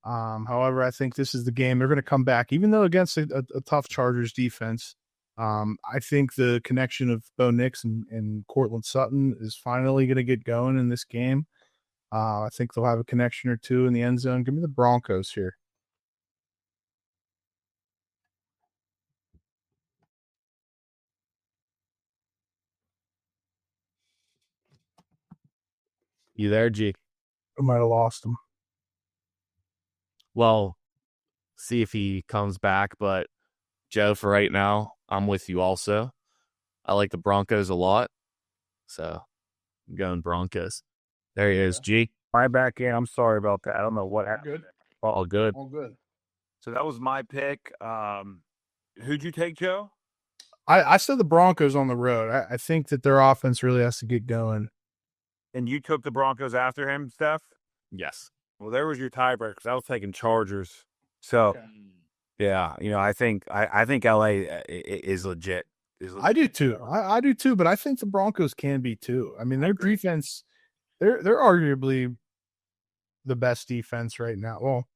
However, I think this is the game they're going to come back, even though against a tough Chargers defense. I think the connection of Bo Nix and Cortland Sutton is finally going to get going in this game. I think they'll have a connection or two in the end zone. Give me the Broncos here. You there, G? I might have lost him. Well, see if he comes back. But Joe, for right now, I'm with you also. I like the Broncos a lot. So I'm going Broncos. There he is, G. Right back in. I'm sorry about that. I don't know what happened. Good. All good. All good. So that was my pick. Who'd you take, Joe? I said the Broncos on the road. I think that their offense really has to get going. And you took the Broncos after him, Steph? Yes. Well, there was your tiebreaker because I was taking Chargers. So, okay. Yeah, I think LA is legit. I do too. I do too, but I think the Broncos can be too. I mean, their defense, they're arguably the best defense right now. Well,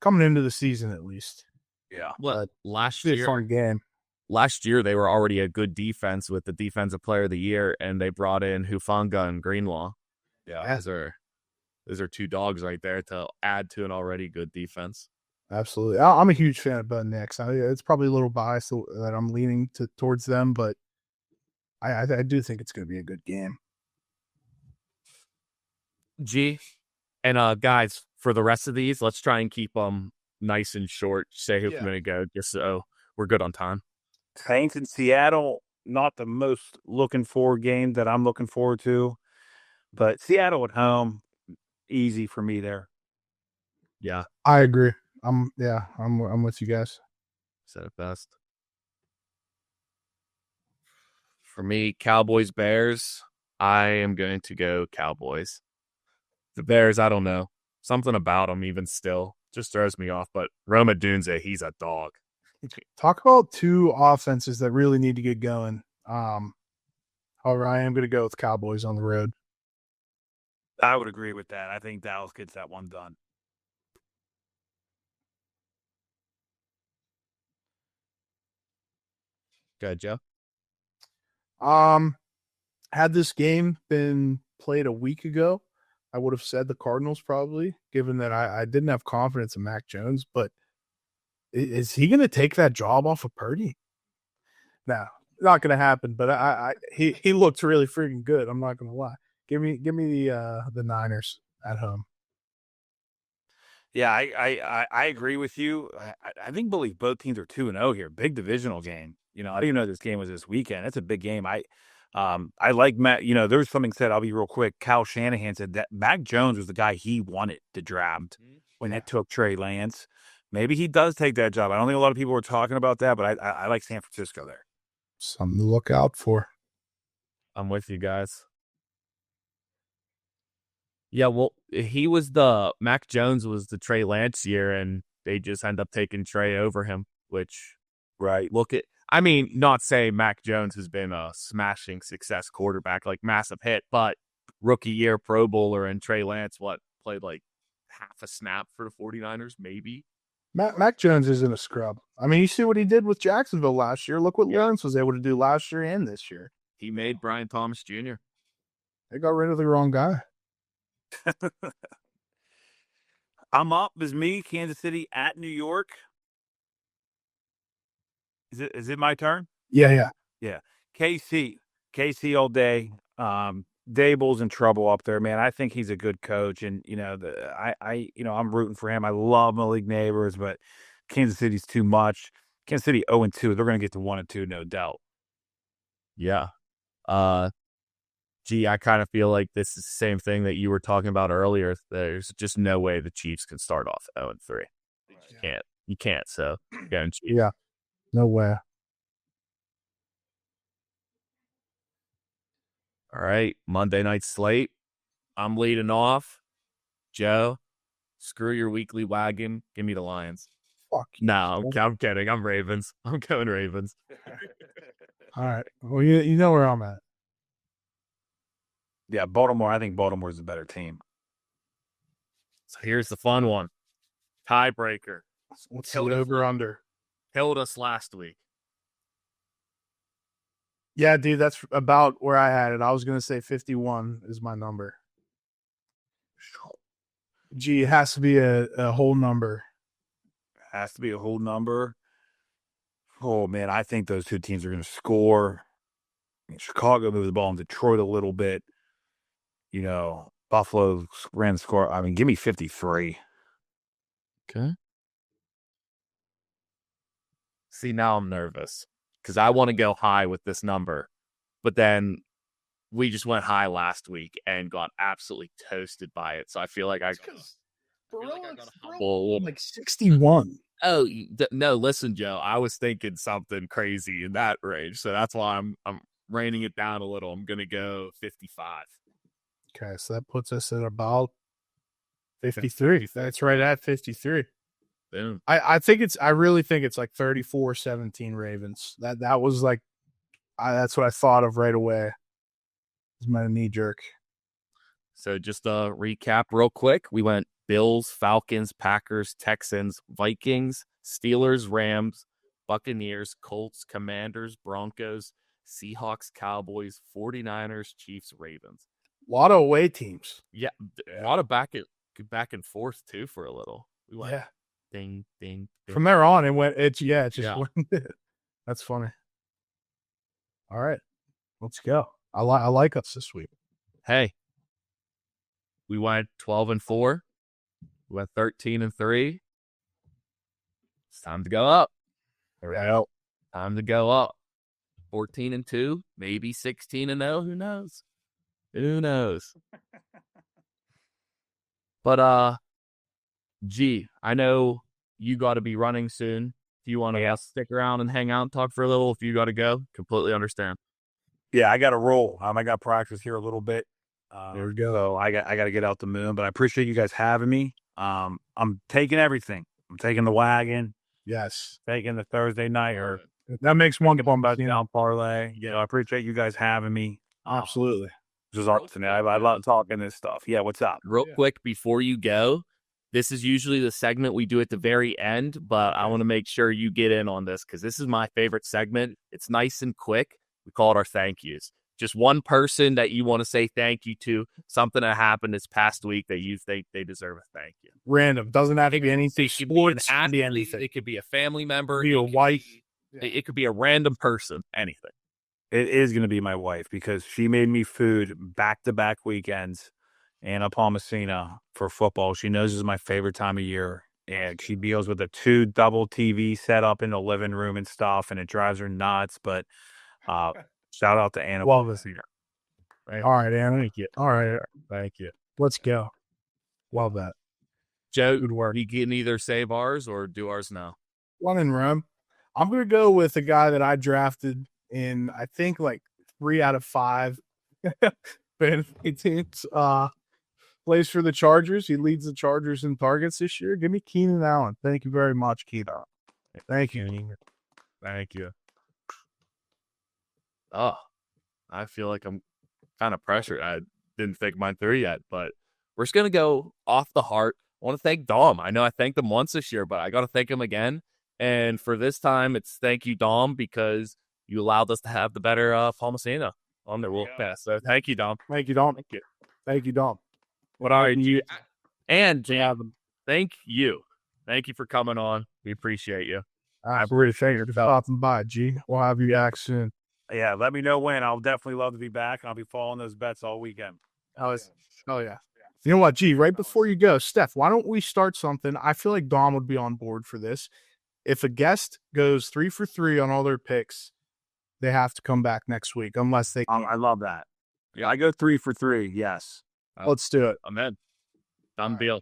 coming into the season at least. Yeah. Well, last year, fun game. Last year they were already a good defense with the Defensive Player of the Year, and they brought in Hufanga and Greenlaw. Yeah, those are two dogs right there to add to an already good defense. Absolutely. I'm a huge fan of Bo Nix. It's probably a little biased that I'm leaning towards them, but I do think it's going to be a good game. G, and guys, for the rest of these, let's try and keep them nice and short. Say who's going to go, just so we're good on time. Saints in Seattle, not the most looking forward game that I'm looking forward to, but Seattle at home, easy for me there. Yeah, I agree. I'm with you guys. Said it best. For me, Cowboys, Bears, I am going to go Cowboys. The Bears, I don't know. Something about them even still just throws me off, but Roma Dunze, he's a dog. Talk about two offenses that really need to get going. However, I am going to go with Cowboys on the road. I would agree with that. I think Dallas gets that one done. Go ahead, Joe. Had this game been played a week ago, I would have said the Cardinals probably, given that I didn't have confidence in Mac Jones. But is he going to take that job off of Purdy? No, not going to happen. But he looked really freaking good. I'm not going to lie. Give me the Niners at home. Yeah, I agree with you. I believe both teams are 2-0 here. Big divisional game. I didn't even know this game was this weekend. It's a big game. I like Matt. There was something said. I'll be real quick. Kyle Shanahan said that Mac Jones was the guy he wanted to draft when they took Trey Lance. Maybe he does take that job. I don't think a lot of people were talking about that, but I like San Francisco there. Something to look out for. I'm with you guys. Yeah, well, Mac Jones was the Trey Lance year, and they just end up taking Trey over him, which, right. Not saying Mac Jones has been a smashing success quarterback, like massive hit, but rookie year Pro Bowler, and Trey Lance, played like half a snap for the 49ers, maybe? Mac Jones isn't a scrub. You see what he did with Jacksonville last year. Look what Lawrence was able to do last year and this year. He made Brian Thomas Jr. They got rid of the wrong guy. I'm up. Is me, Kansas City at New York. Is it my turn? Yeah. KC all day. Dable's in trouble up there, man. I think he's a good coach, and I'm rooting for him. I love Malik Neighbors, but Kansas City's too much. Kansas City 0-2. They're going to get to 1-2, no doubt. Yeah. I kind of feel like this is the same thing that you were talking about earlier. There's just no way the Chiefs can start off 0-3. You can't. So, yeah, no way. All right, Monday night slate. I'm leading off. Joe, screw your weekly wagon. Give me the Lions. Fuck. No, I'm kidding. I'm Ravens. I'm going Ravens. All right. Well, you know where I'm at. Yeah, Baltimore. I think Baltimore's a better team. So here's the fun one. Tiebreaker. What's the over-under? Killed us last week. Yeah, dude, that's about where I had it. I was going to say 51 is my number. It has to be a whole number. Has to be a whole number. Oh, man, I think those two teams are going to score. Chicago moved the ball in Detroit a little bit. Buffalo ran the score. Give me 53. Okay. See, now I'm nervous because I want to go high with this number, but then we just went high last week and got absolutely toasted by it. So I feel like I got like 61. Oh no! Listen, Joe, I was thinking something crazy in that range, so that's why I'm reining it down a little. I'm gonna go 55. Okay, so that puts us at about 53. That's right at 53. Boom. I really think it's like 34-17 Ravens. That was like that's what I thought of right away. It's my knee jerk. So just a recap real quick. We went Bills, Falcons, Packers, Texans, Vikings, Steelers, Rams, Buccaneers, Colts, Commanders, Broncos, Seahawks, Cowboys, 49ers, Chiefs, Ravens. A lot of away teams. Yeah, a lot of back and forth too for a little. We went ding, ding, ding. From there on, it just went. That's funny. All right, let's go. I like us this week. Hey, we went 12-4. We went 13-3. It's time to go up. Time to go up. 14-2, maybe 16-0. Who knows? Who knows? But I know you got to be running soon. If you want to stick around and hang out and talk for a little, if you got to go, completely understand. Yeah, I got to roll. I got practice here a little bit. There we go. So I got to get out the moon, but I appreciate you guys having me. I'm taking everything. I'm taking the wagon. Yes. taking the Thursday night or That makes one one bump down parlay. I appreciate you guys having me. Absolutely. This is awesome. I love talking this stuff. Yeah, what's up? Real quick before you go, this is usually the segment we do at the very end, but I want to make sure you get in on this because this is my favorite segment. It's nice and quick. We call it our thank yous. Just one person that you want to say thank you to, something that happened this past week that you think they deserve a thank you. Random. Doesn't have to be anything. It could be an Sports, athlete, anything. it could be a family member, Be a wife. it could be a random person, anything. It is going to be my wife because she made me food back-to-back weekends in Palmacina for football. She knows this is my favorite time of year, and she deals with a 2 double TV set up in the living room and stuff, and it drives her nuts. But shout out to Anna. Love this here. Right. All right, Anna. Thank you. All right. Thank you. Let's go. Love that. Joe, good work. You can either save ours or do ours now. One in Rome. I'm going to go with a guy that I drafted in, I think, like 3 out of 5 fantasy teams. Plays for the Chargers. He leads the Chargers in targets this year. Give me Keenan Allen. Thank you very much, Keenan. Thank you. Thank you. Oh, I feel like I'm kind of pressured. I didn't think mine through yet, but we're just going to go off the heart. I want to thank Dom. I know I thanked him once this year, but I got to thank him again. And for this time, it's thank you, Dom, because you allowed us to have the better Palmacina on there. We'll pass. So thank you, Dom. Thank you, Dom. Thank you. Thank you, Dom. What are you? And Jam, thank you. Thank you for coming on. We appreciate you. I really thank you for stopping by, G. We'll have you back soon. Yeah, let me know when. I'll definitely love to be back. I'll be following those bets all weekend. Oh yeah. You know what, G, right before you go, Steph, why don't we start something? I feel like Dom would be on board for this. If a guest goes 3 for 3 on all their picks, they have to come back next week unless they can. I love that. Yeah, I go 3 for 3. Yes. Let's do it. I'm in. Done deal.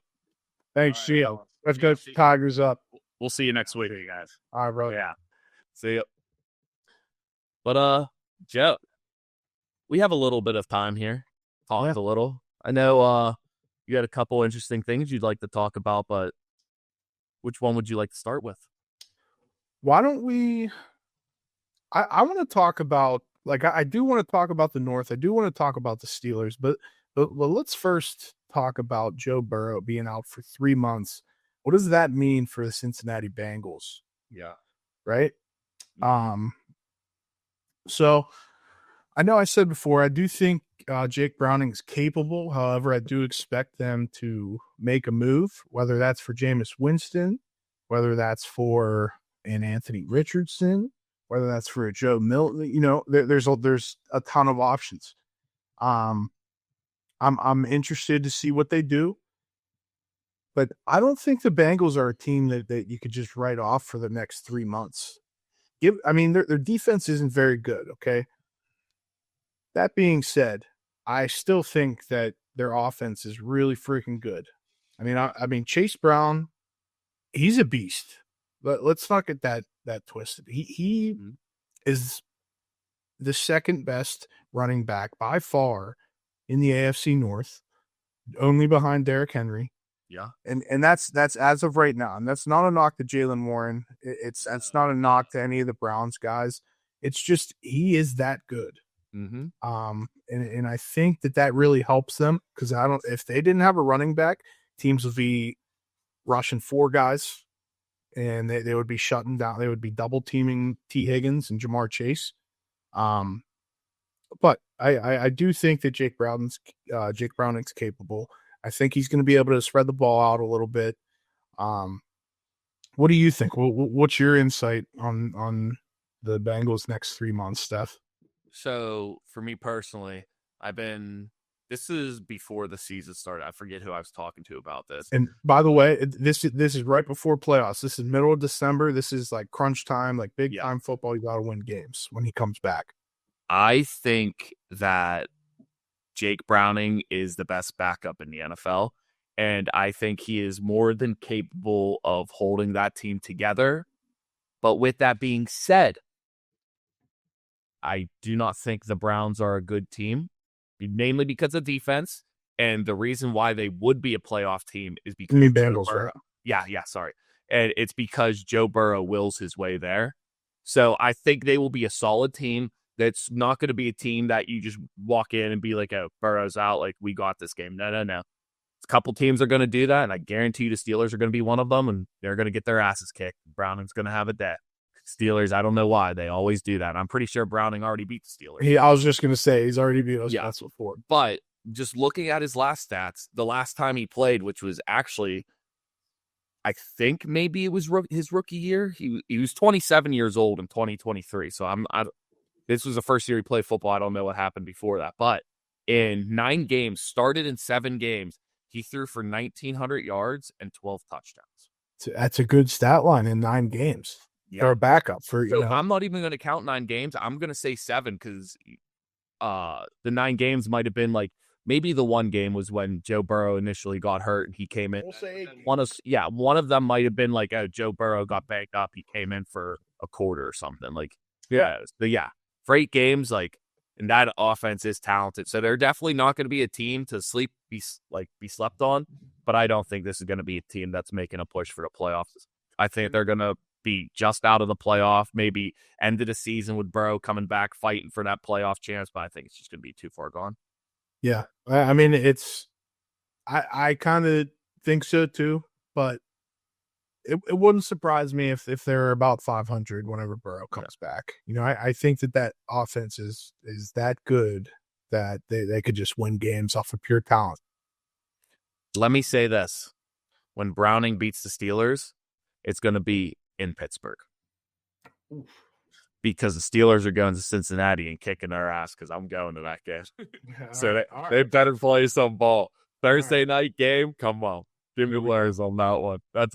Thanks, Gio. Let's go Tigers up. We'll see you next week, you guys. All right, bro. Yeah. See you. But Joe, we have a little bit of time here. Talked a little. I know you had a couple interesting things you'd like to talk about, but which one would you like to start with? Why don't we I want to talk about, like, I do want to talk about the North. I do want to talk about the Steelers, but let's first talk about Joe Burrow being out for 3 months. What does that mean for the Cincinnati Bengals? Yeah. Right? So I know I said before, I do think Jake Browning is capable. However, I do expect them to make a move, whether that's for Jameis Winston, whether that's for an Anthony Richardson, whether that's for a Joe Milton. You know, there's a ton of options. I'm interested to see what they do, but I don't think the Bengals are a team that you could just write off for the next 3 months. Their defense isn't very good. Okay. That being said, I still think that their offense is really freaking good. I mean, Chase Brown, he's a beast. But let's not get that twisted. He is the second best running back by far in the AFC North, only behind Derrick Henry. Yeah. And that's as of right now. And that's not a knock to Jalen Warren. That's not a knock to any of the Browns guys. It's just he is that good. Mm-hmm. And I think that really helps them, because if they didn't have a running back, teams would be rushing 4 guys, and they would be shutting down. They would be double teaming T. Higgins and Jamar Chase. But I do think that Jake Browning's capable. I think he's going to be able to spread the ball out a little bit. What do you think? What's your insight on the Bengals next 3 months, Steph? So for me personally, this is before the season started. I forget who I was talking to about this. And by the way, this is right before playoffs. This is middle of December. This is like crunch time, like big time football. You got to win games when he comes back. I think that Jake Browning is the best backup in the NFL, and I think he is more than capable of holding that team together. But with that being said, I do not think the Browns are a good team, mainly because of defense. And the reason why they would be a playoff team is because Bengals, right? Yeah, sorry. and it's because Joe Burrow wills his way there. So I think they will be a solid team. That's not going to be a team that you just walk in and be like, oh, Burrow's out, like, we got this game. No. A couple teams are going to do that, and I guarantee you the Steelers are going to be one of them, and they're going to get their asses kicked. Browning's going to have a day. Steelers, I don't know why. They always do that. I'm pretty sure Browning already beat the Steelers. I was just going to say, he's already beat us. Yeah. That's before. But just looking at his last stats, the last time he played, which was actually, I think maybe it was his rookie year. He was 27 years old in 2023. So this was the first year he played football. I don't know what happened before that. But in 9 games, started in 7 games, he threw for 1,900 yards and 12 touchdowns. That's a good stat line in 9 games. Yeah. For a backup. I'm not even going to count 9 games. I'm going to say 7 because the 9 games might have been like, maybe the one game was when Joe Burrow initially got hurt and he came in. We'll say one of them might have been like, oh, Joe Burrow got banged up. He came in for a quarter or something. Like, for 8 games, like, and that offense is talented. So they're definitely not going to be a team to be slept on. But I don't think this is going to be a team that's making a push for the playoffs. I think they're going to be just out of the playoff, maybe end of the season with Burrow coming back, fighting for that playoff chance. But I think it's just going to be too far gone. Yeah. I mean, I kind of think so too, but it wouldn't surprise me if they're about 500 whenever Burrow comes back. I think that offense is that good that they could just win games off of pure talent. Let me say this. When Browning beats the Steelers, it's going to be in Pittsburgh. Oof. Because the Steelers are going to Cincinnati and kicking their ass because I'm going to that game. So they better play some ball. Thursday night game, come on. Give me Blair's on that one. I'm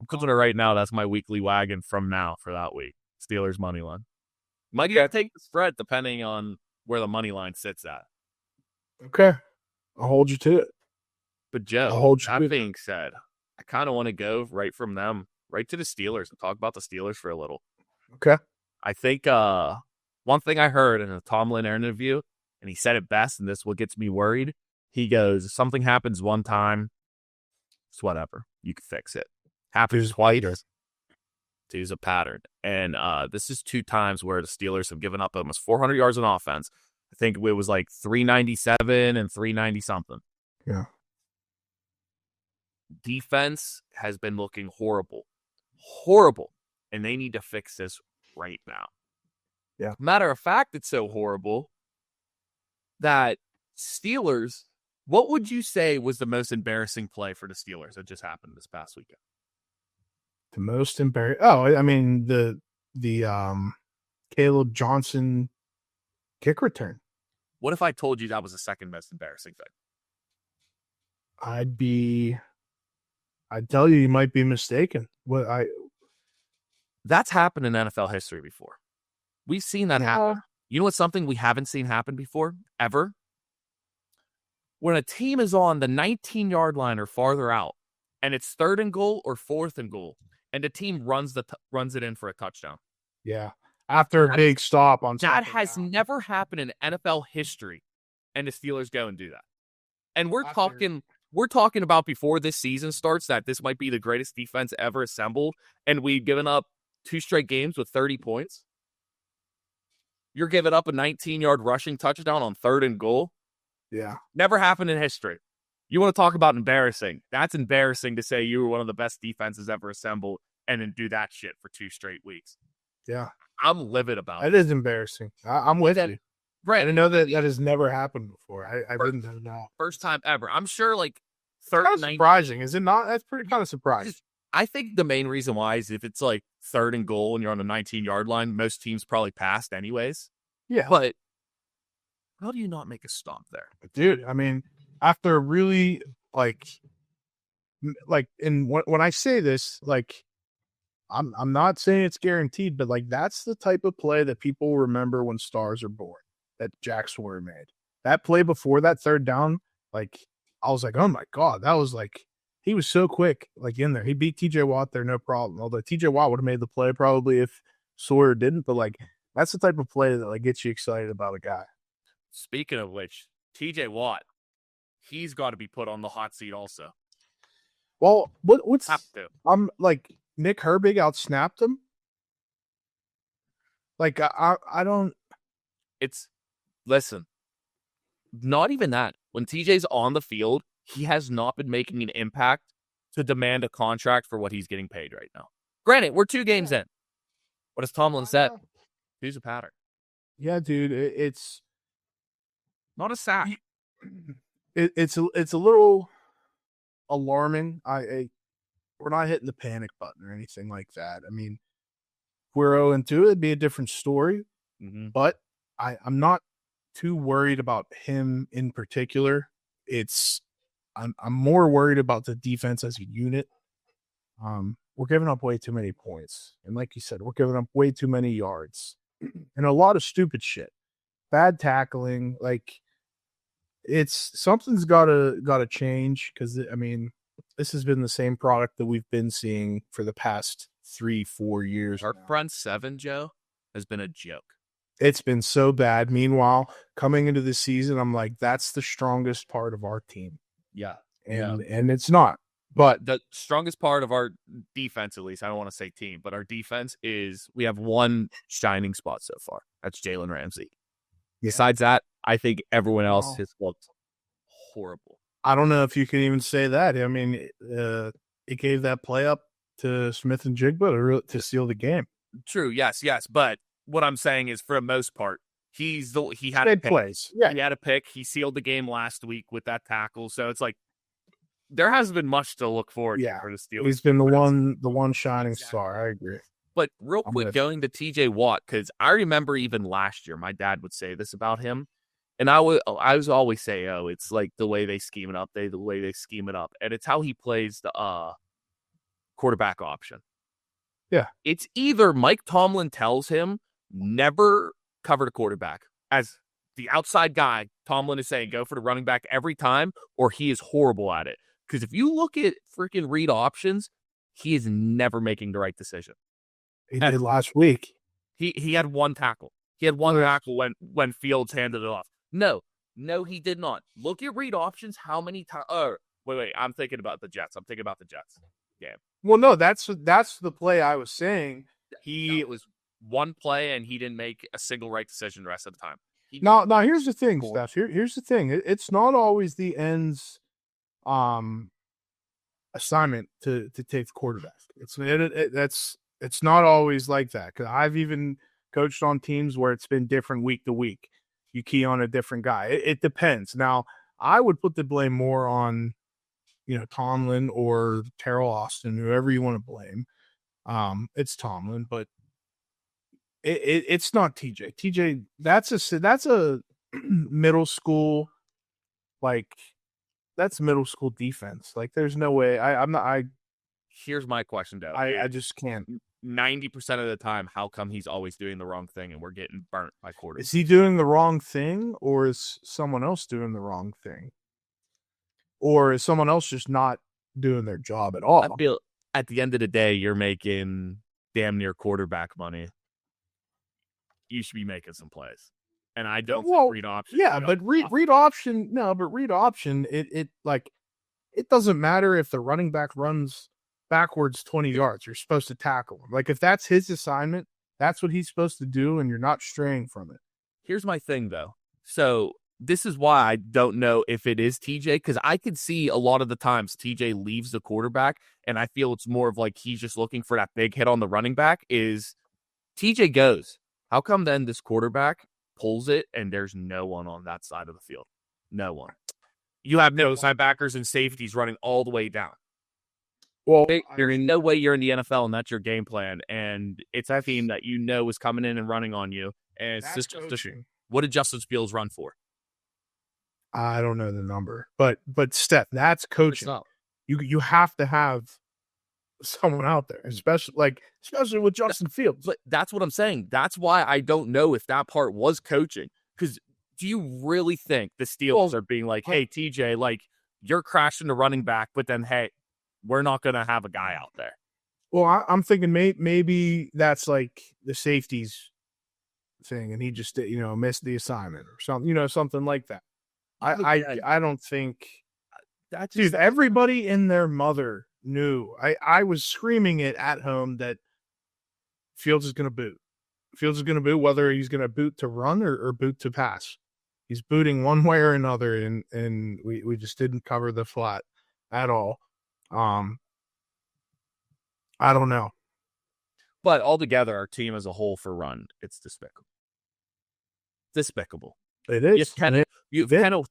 putting it right now. That's my weekly wagon from now for that week. Steelers money line. Might take the spread depending on where the money line sits at. Okay. I'll hold you to it. But Joe, that being said, I kind of want to go right from them right to the Steelers and talk about the Steelers for a little. Okay. I think one thing I heard in a Tomlin interview, and he said it best, and this is what gets me worried. He goes, if something happens one time, it's whatever. You can fix it. Happens twice. It's a pattern. And this is 2 times where the Steelers have given up almost 400 yards on offense. I think it was like 397 and 390 something. Yeah. Defense has been looking horrible, and they need to fix this right now. Yeah. Matter of fact, it's so horrible that Steelers, what would you say was the most embarrassing play for the Steelers that just happened this past weekend? The most embarrassing? Oh, I mean the Caleb Johnson kick return. What if I told you that was the second most embarrassing thing? I'd tell you might be mistaken. That's happened in NFL history before. We've seen that happen. You know what's something we haven't seen happen before, ever? When a team is on the 19-yard line or farther out, and it's 3rd and goal or 4th and goal, and the team runs it in for a touchdown. Yeah. After a big stop on that has never happened in NFL history, and the Steelers go and do that. And we're talking about before this season starts that this might be the greatest defense ever assembled, and we've given up 2 straight games with 30 points. You're giving up a 19-yard rushing touchdown on 3rd and goal. Yeah. Never happened in history. You want to talk about embarrassing? That's embarrassing to say you were one of the best defenses ever assembled and then do that shit for 2 straight weeks. Yeah. I'm livid about it. It is embarrassing. I'm with you. Right. I know that has never happened before. I didn't know. First time ever. I'm sure like third. Kind of surprising, is it not? That's pretty kind of surprising. I think the main reason why is if it's like 3rd and goal and you're on the 19-yard line, most teams probably passed anyways. Yeah. But how do you not make a stop there? Dude, I mean, after really like and when I say this, like I'm not saying it's guaranteed, but like that's the type of play that people remember when stars are born that Jack Sawyer made. That play before that 3rd down, like I was like, oh my God, that was like, he was so quick, like in there. He beat TJ Watt there, no problem. Although TJ Watt would have made the play probably if Sawyer didn't, but like that's the type of play that like gets you excited about a guy. Speaking of which, TJ Watt, he's got to be put on the hot seat also. Well, what's Have to. I'm like Nick Herbig outsnapped him. Like I don't. Listen, not even that. When TJ's on the field, he has not been making an impact to demand a contract for what he's getting paid right now. Granted, we're 2 games in. What has Tomlin said? Here's a pattern. Yeah, dude, it's not a sack. It's a little alarming. We're not hitting the panic button or anything like that. I mean, if we're 0-2, it'd be a different story. Mm-hmm. But I'm not too worried about him in particular. I'm more worried about the defense as a unit. We're giving up way too many points. And like you said, we're giving up way too many yards. And a lot of stupid shit. Bad tackling. Like, something's gotta change, because I mean, this has been the same product that we've been seeing for the past 3-4 years. Our front 7, Joe, has been a joke. It's been so bad. Meanwhile, coming into the season, I'm like, that's the strongest part of our team. Yeah. And it's not. But the strongest part of our defense, at least, I don't want to say team, but our defense is we have one shining spot so far. That's Jalen Ramsey. Yeah. Besides that, I think everyone else has looked horrible. I don't know if you can even say that. I mean, it gave that play up to Smith and Jigba to seal the game. True, yes. But what I'm saying is, for the most part, he had a pick. Plays. Yeah. He had a pick. He sealed the game last week with that tackle. So it's like, there hasn't been much to look forward to for the Steelers. He's been the one shining star. I agree. But real quick, going to TJ Watt, because I remember even last year, my dad would say this about him. And I was always say, it's like the way they scheme it up. And it's how he plays the quarterback option. Yeah. It's either Mike Tomlin tells him never cover the quarterback. As the outside guy, Tomlin is saying go for the running back every time, or he is horrible at it. Because if you look at freaking read options, he is never making the right decision. He did last week. He had one tackle. He had one tackle when Fields handed it off. No, he did not. Look at read options. How many times? Wait. I'm thinking about the Jets. Yeah. Well, no, that's the play I was saying. It was one play, and he didn't make a single right decision the rest of the time. Now, here's the thing, Steph. Here's the thing. It's not always the ends assignment to take the quarterback. It's not always like that, because I've even coached on teams where it's been different week to week. You key on a different guy. It depends. Now, I would put the blame more on, Tomlin or Terrell Austin, whoever you want to blame. It's Tomlin, but it's not TJ. TJ, that's a middle school, that's middle school defense. Like, there's no way. Here's my question, though. I just can't. 90% of the time, how come he's always doing the wrong thing and we're getting burnt by quarters? Is he doing the wrong thing, or is someone else doing the wrong thing? Or is someone else just not doing their job at all? I feel at the end of the day, you're making damn near quarterback money. You should be making some plays. And I don't think read option. Yeah, but read option. No, but read option. It doesn't matter if the running back runs backwards 20 yards. You're supposed to tackle him. Like, if that's his assignment, that's what he's supposed to do, and you're not straying from it. Here's my thing, though. So this is why I don't know if it is TJ, because I could see a lot of the times TJ leaves the quarterback, and I feel it's more of like he's just looking for that big hit on the running back. Is TJ goes, how come then this quarterback pulls it and there's no one on that side of the field? No one. You have no linebackers and safeties running all the way down. Well, there's no way you're in the NFL and that's your game plan. And it's a team that is coming in and running on you. And it's just what did Justin Fields run for? I don't know the number, but Steph, that's coaching. You have to have someone out there, especially with Justin Fields. But that's what I'm saying. That's why I don't know if that part was coaching. Because do you really think the Steelers are being like, hey, TJ, like, you're crashing the running back, but then, hey, we're not going to have a guy out there? Well, I'm thinking maybe that's like the safeties thing, and he just missed the assignment or something, something like that. I don't think. Dude, everybody and their mother knew. I was screaming it at home that Fields is going to boot. Fields is going to boot, whether he's going to boot to run or boot to pass. He's booting one way or another, and we just didn't cover the flat at all. I don't know. But altogether, our team as a whole for run, it's despicable. Despicable. It is. Kenneth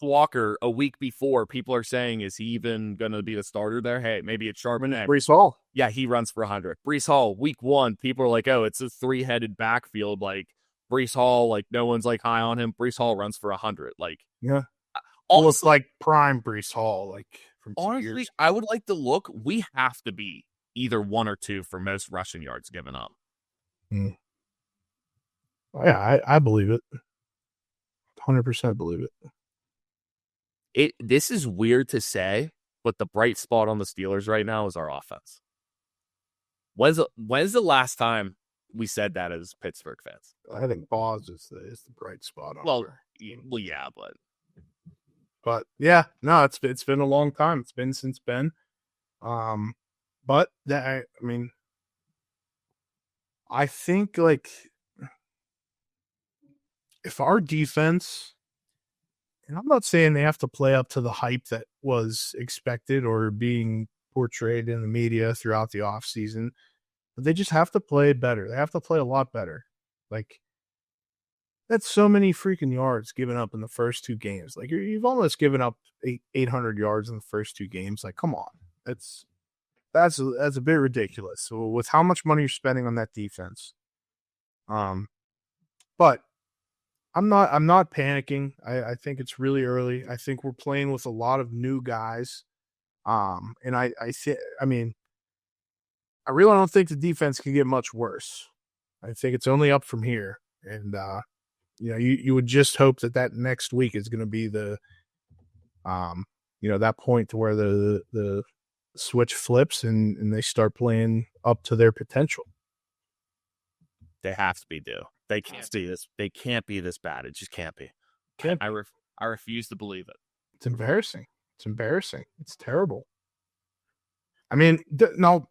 Walker a week before, people are saying, is he even going to be the starter there? Hey, maybe it's Charbonnet. Breece Hall. Yeah, he runs for 100. Breece Hall, week 1, people are like, oh, it's a 3-headed backfield. Like, Breece Hall, like, no one's, like, high on him. Breece Hall runs for 100. Like, yeah. Almost like prime Breece Hall, like, from 2 honestly, years. I would like to look. We have to be either 1 or 2 for most rushing yards given up. Oh, yeah, I believe it. 100% believe it. This is weird to say, but the bright spot on the Steelers right now is our offense. When's the last time we said that as Pittsburgh fans? I think Boz is the bright spot on yeah, but yeah, no, it's been a long time. It's been since Ben. But that I mean, I think like if our defense, and I'm not saying they have to play up to the hype that was expected or being portrayed in the media throughout the offseason, but they just have to play better. They have to play a lot better. Like, that's so many freaking yards given up in the first 2 games. Like, you've almost given up 800 yards in the first 2 games. Like, come on. That's a bit ridiculous. So with how much money you're spending on that defense. But I'm not panicking. I think it's really early. I think we're playing with a lot of new guys. And I really don't think the defense can get much worse. I think it's only up from here. And you would just hope that next week is going to be the that point to where the switch flips and they start playing up to their potential. They have to be due. They can't be this. They can't be this bad. It just can't be. I refuse to believe it. It's embarrassing. It's terrible. I mean, no,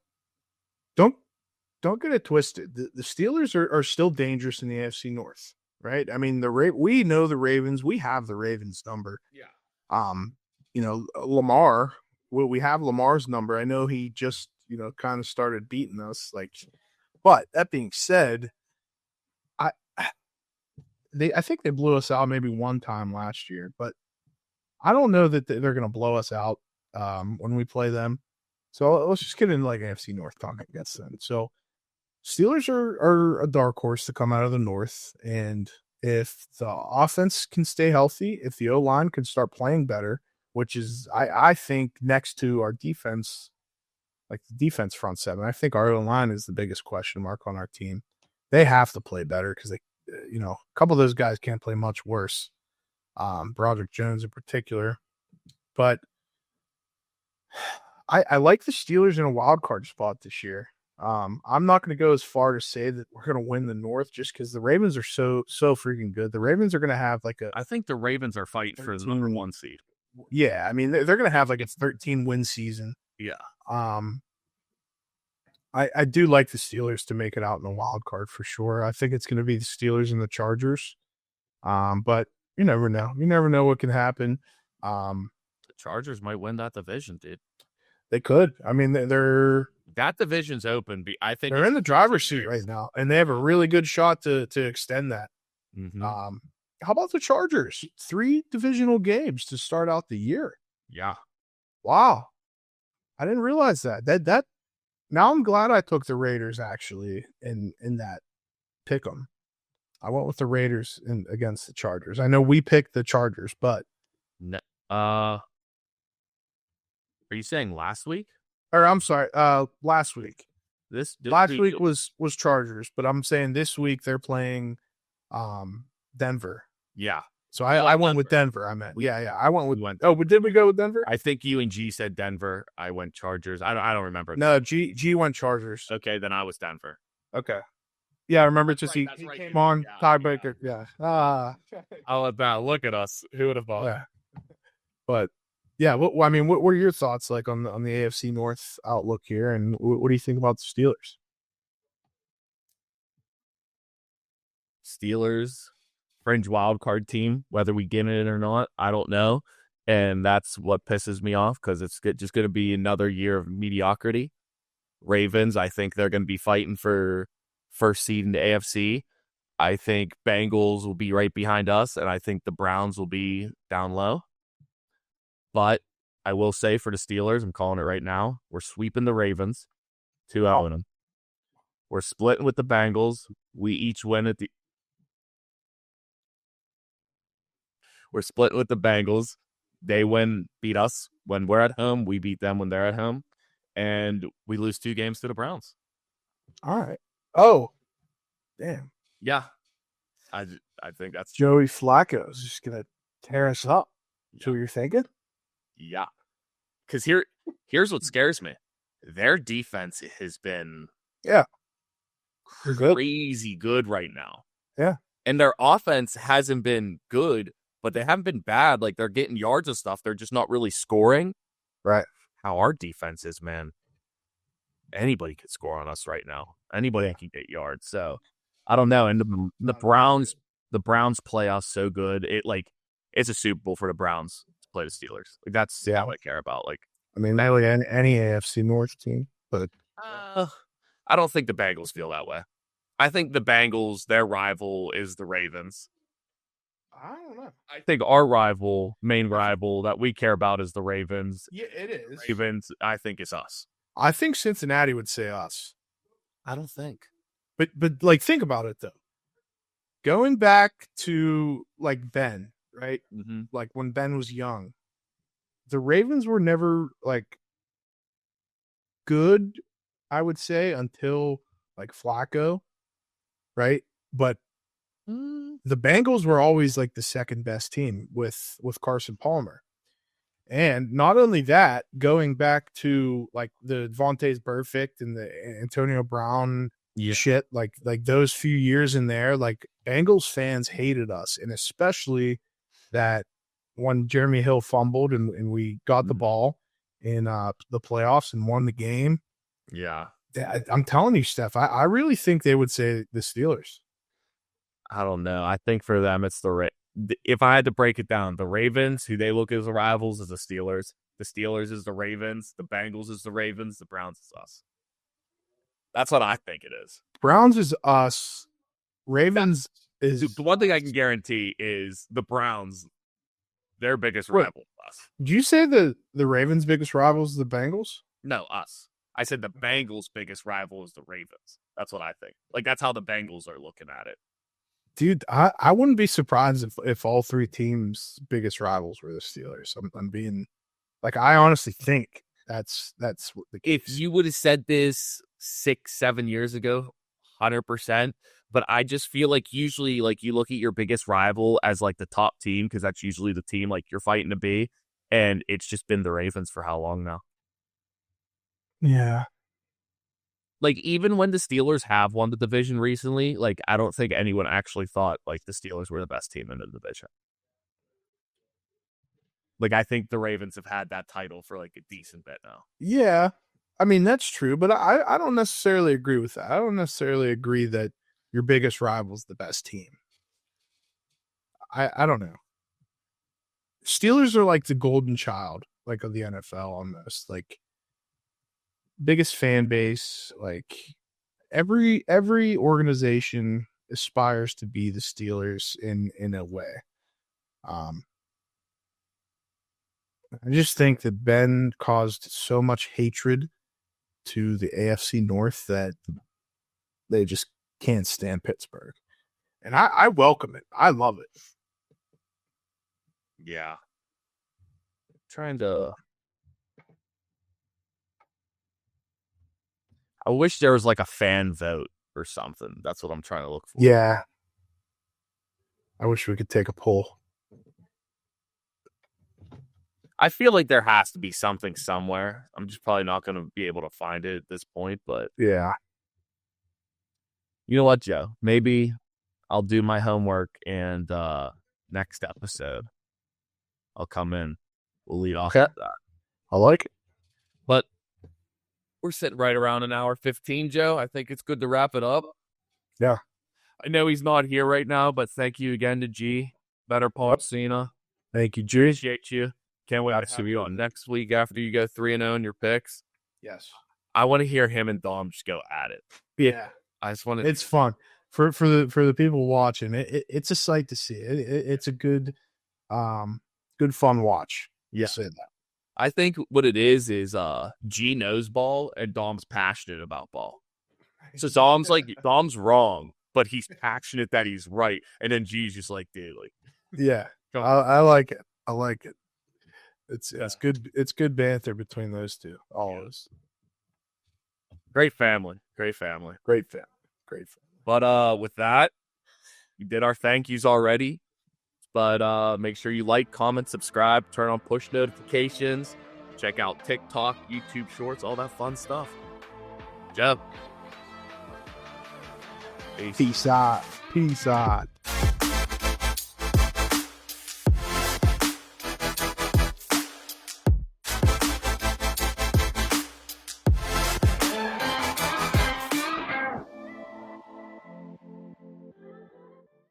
don't get it twisted. The Steelers are still dangerous in the AFC North, right? I mean, we know the Ravens. We have the Ravens number. Yeah. Lamar. Well, we have Lamar's number. I know he just kind of started beating us. Like, but that being said, I think they blew us out maybe one time last year, but I don't know that they're going to blow us out when we play them. So let's just get into like AFC North talk against them. So Steelers are a dark horse to come out of the North, and if the offense can stay healthy, if the O-line can start playing better, which is I think next to our defense, like the defense front seven, I think our O-line is the biggest question mark on our team. They have to play better because a couple of those guys can't play much worse. Broderick Jones in particular. But I like the Steelers in a wild card spot this year. I'm not going to go as far to say that we're going to win the North just because the Ravens are so freaking good. The Ravens are going to have I think the Ravens are fighting for the number 1 seed. Yeah, I mean, they're going to have like a 13-win season. Yeah. I do like the Steelers to make it out in a wild card for sure. I think it's going to be the Steelers and the Chargers. But you never know. You never know what can happen. The Chargers might win that division, dude. They could. I mean, that division's open. I think they're in the driver's seat right now, and they have a really good shot to extend that. Mm-hmm. How about the Chargers? 3 divisional games to start out the year. Yeah. Wow. I didn't realize that. That now I'm glad I took the Raiders actually in that pick 'em. I went with the Raiders against the Chargers. I know we picked the Chargers, but are you saying last week? Or I'm sorry, last week. Last week was Chargers, but I'm saying this week they're playing Denver. Yeah. So I went with Denver. I meant. Yeah. I went with. Oh, but did we go with Denver? I think you and G said Denver. I went Chargers. I don't remember. No, G went Chargers. Okay, then I was Denver. Okay. Yeah, I remember just he came on tiebreaker. Yeah. I'll let that look at us. Who would have thought? Yeah. But Yeah, I mean, what are your thoughts like on the AFC North outlook here, and what do you think about the Steelers? Steelers, fringe wild card team, whether we get it or not, I don't know. And that's what pisses me off because it's just going to be another year of mediocrity. Ravens, I think they're going to be fighting for first seed in the AFC. I think Bengals will be right behind us, and I think the Browns will be down low. But I will say for the Steelers, I'm calling it right now, we're sweeping the Ravens, 2-0 them. We're splitting with the Bengals. We each win at the... We're splitting with the Bengals. They beat us when we're at home. We beat them when they're at home. And we lose 2 games to the Browns. All right. Oh, damn. Yeah. I think that's... Joey Flacco's just going to tear us up. Yeah. So you're thinking? Yeah. Because here's what scares me. Their defense has been crazy good right now. Yeah. And their offense hasn't been good, but they haven't been bad. Like, they're getting yards and stuff. They're just not really scoring. Right. How our defense is, man. Anybody could score on us right now. Anybody can get yards. So, I don't know. And the Browns play us so good. It's a Super Bowl for the Browns to play the Steelers. Like, that's how I care about. Like, I mean, really any AFC North team, but I don't think the Bengals feel that way. I think the Bengals, their rival is the Ravens. I don't know. I think our main rival that we care about is the Ravens. Yeah, it is. Ravens, I think, is us. I think Cincinnati would say us. I don't think. But like, think about it though. Going back to like Ben, right? Mm-hmm. Like when Ben was young, the Ravens were never like good, I would say, until like Flacco, right? But the Bengals were always like the second best team with Carson Palmer. And not only that, going back to like the Vontaze Burfict and the Antonio Brown shit, like those few years in there, like Bengals fans hated us. And especially that when Jeremy Hill fumbled and we got the ball in the playoffs and won the game. Yeah. I'm telling you, Steph, I really think they would say the Steelers. I don't know. I think for them, it's if I had to break it down, the Ravens, who they look as the rivals, is the Steelers. The Steelers is the Ravens. The Bengals is the Ravens. The Browns is us. That's what I think it is. Browns is us. Ravens is... The one thing I can guarantee is the Browns, their biggest rival is us. Did you say the Ravens' biggest rival is the Bengals? No, us. I said the Bengals' biggest rival is the Ravens. That's what I think. Like, that's how the Bengals are looking at it. Dude, I wouldn't be surprised if all 3 teams' biggest rivals were the Steelers. I'm being like, I honestly think that's what the case. If you would have said this 6-7 years ago, 100%. But I just feel like usually, like, you look at your biggest rival as like the top team because that's usually the team like you're fighting to be, and it's just been the Ravens for how long now? Yeah. Like, even when the Steelers have won the division recently, like, I don't think anyone actually thought, like, the Steelers were the best team in the division. Like, I think the Ravens have had that title for, like, a decent bit now. Yeah. I mean, that's true, but I don't necessarily agree with that. I don't necessarily agree that your biggest rival is the best team. I don't know. Steelers are like the golden child, like, of the NFL almost. Like, biggest fan base, like every organization aspires to be the Steelers in a way. I just think that Ben caused so much hatred to the AFC North that they just can't stand Pittsburgh. And I welcome it. I love it. Yeah. Trying to... I wish there was like a fan vote or something. That's what I'm trying to look for. Yeah. I wish we could take a poll. I feel like there has to be something somewhere. I'm just probably not going to be able to find it at this point, but yeah. You know what, Joe? Maybe I'll do my homework and next episode I'll come in We'll lead off Okay. with that. I like it. But we're sitting right around an hour 15, Joe. I think it's good to wrap it up. Yeah. I know he's not here right now, but thank you again to G. Better Paul Cena. Thank you, G. Appreciate you. Can't wait to have Absolutely. you on next week after you go 3-0 in your picks. Yes. I want to hear him and Dom just go at it. Yeah. I just want to. It's fun for the people watching. It's a sight to see. It's a good fun watch. Yeah. I'll say that. I think what it is G knows ball and Dom's passionate about ball. So Dom's wrong, but he's passionate that he's right. And then G's just like, dude, like, Yeah. come I like it. I like it. It's good. It's good banter between those two. Always. Great family. Great family. Great family. Great family. But with that, we did our thank yous already. But make sure you like, comment, subscribe, turn on push notifications, check out TikTok, YouTube Shorts, all that fun stuff. Jeff. Peace out. Peace out.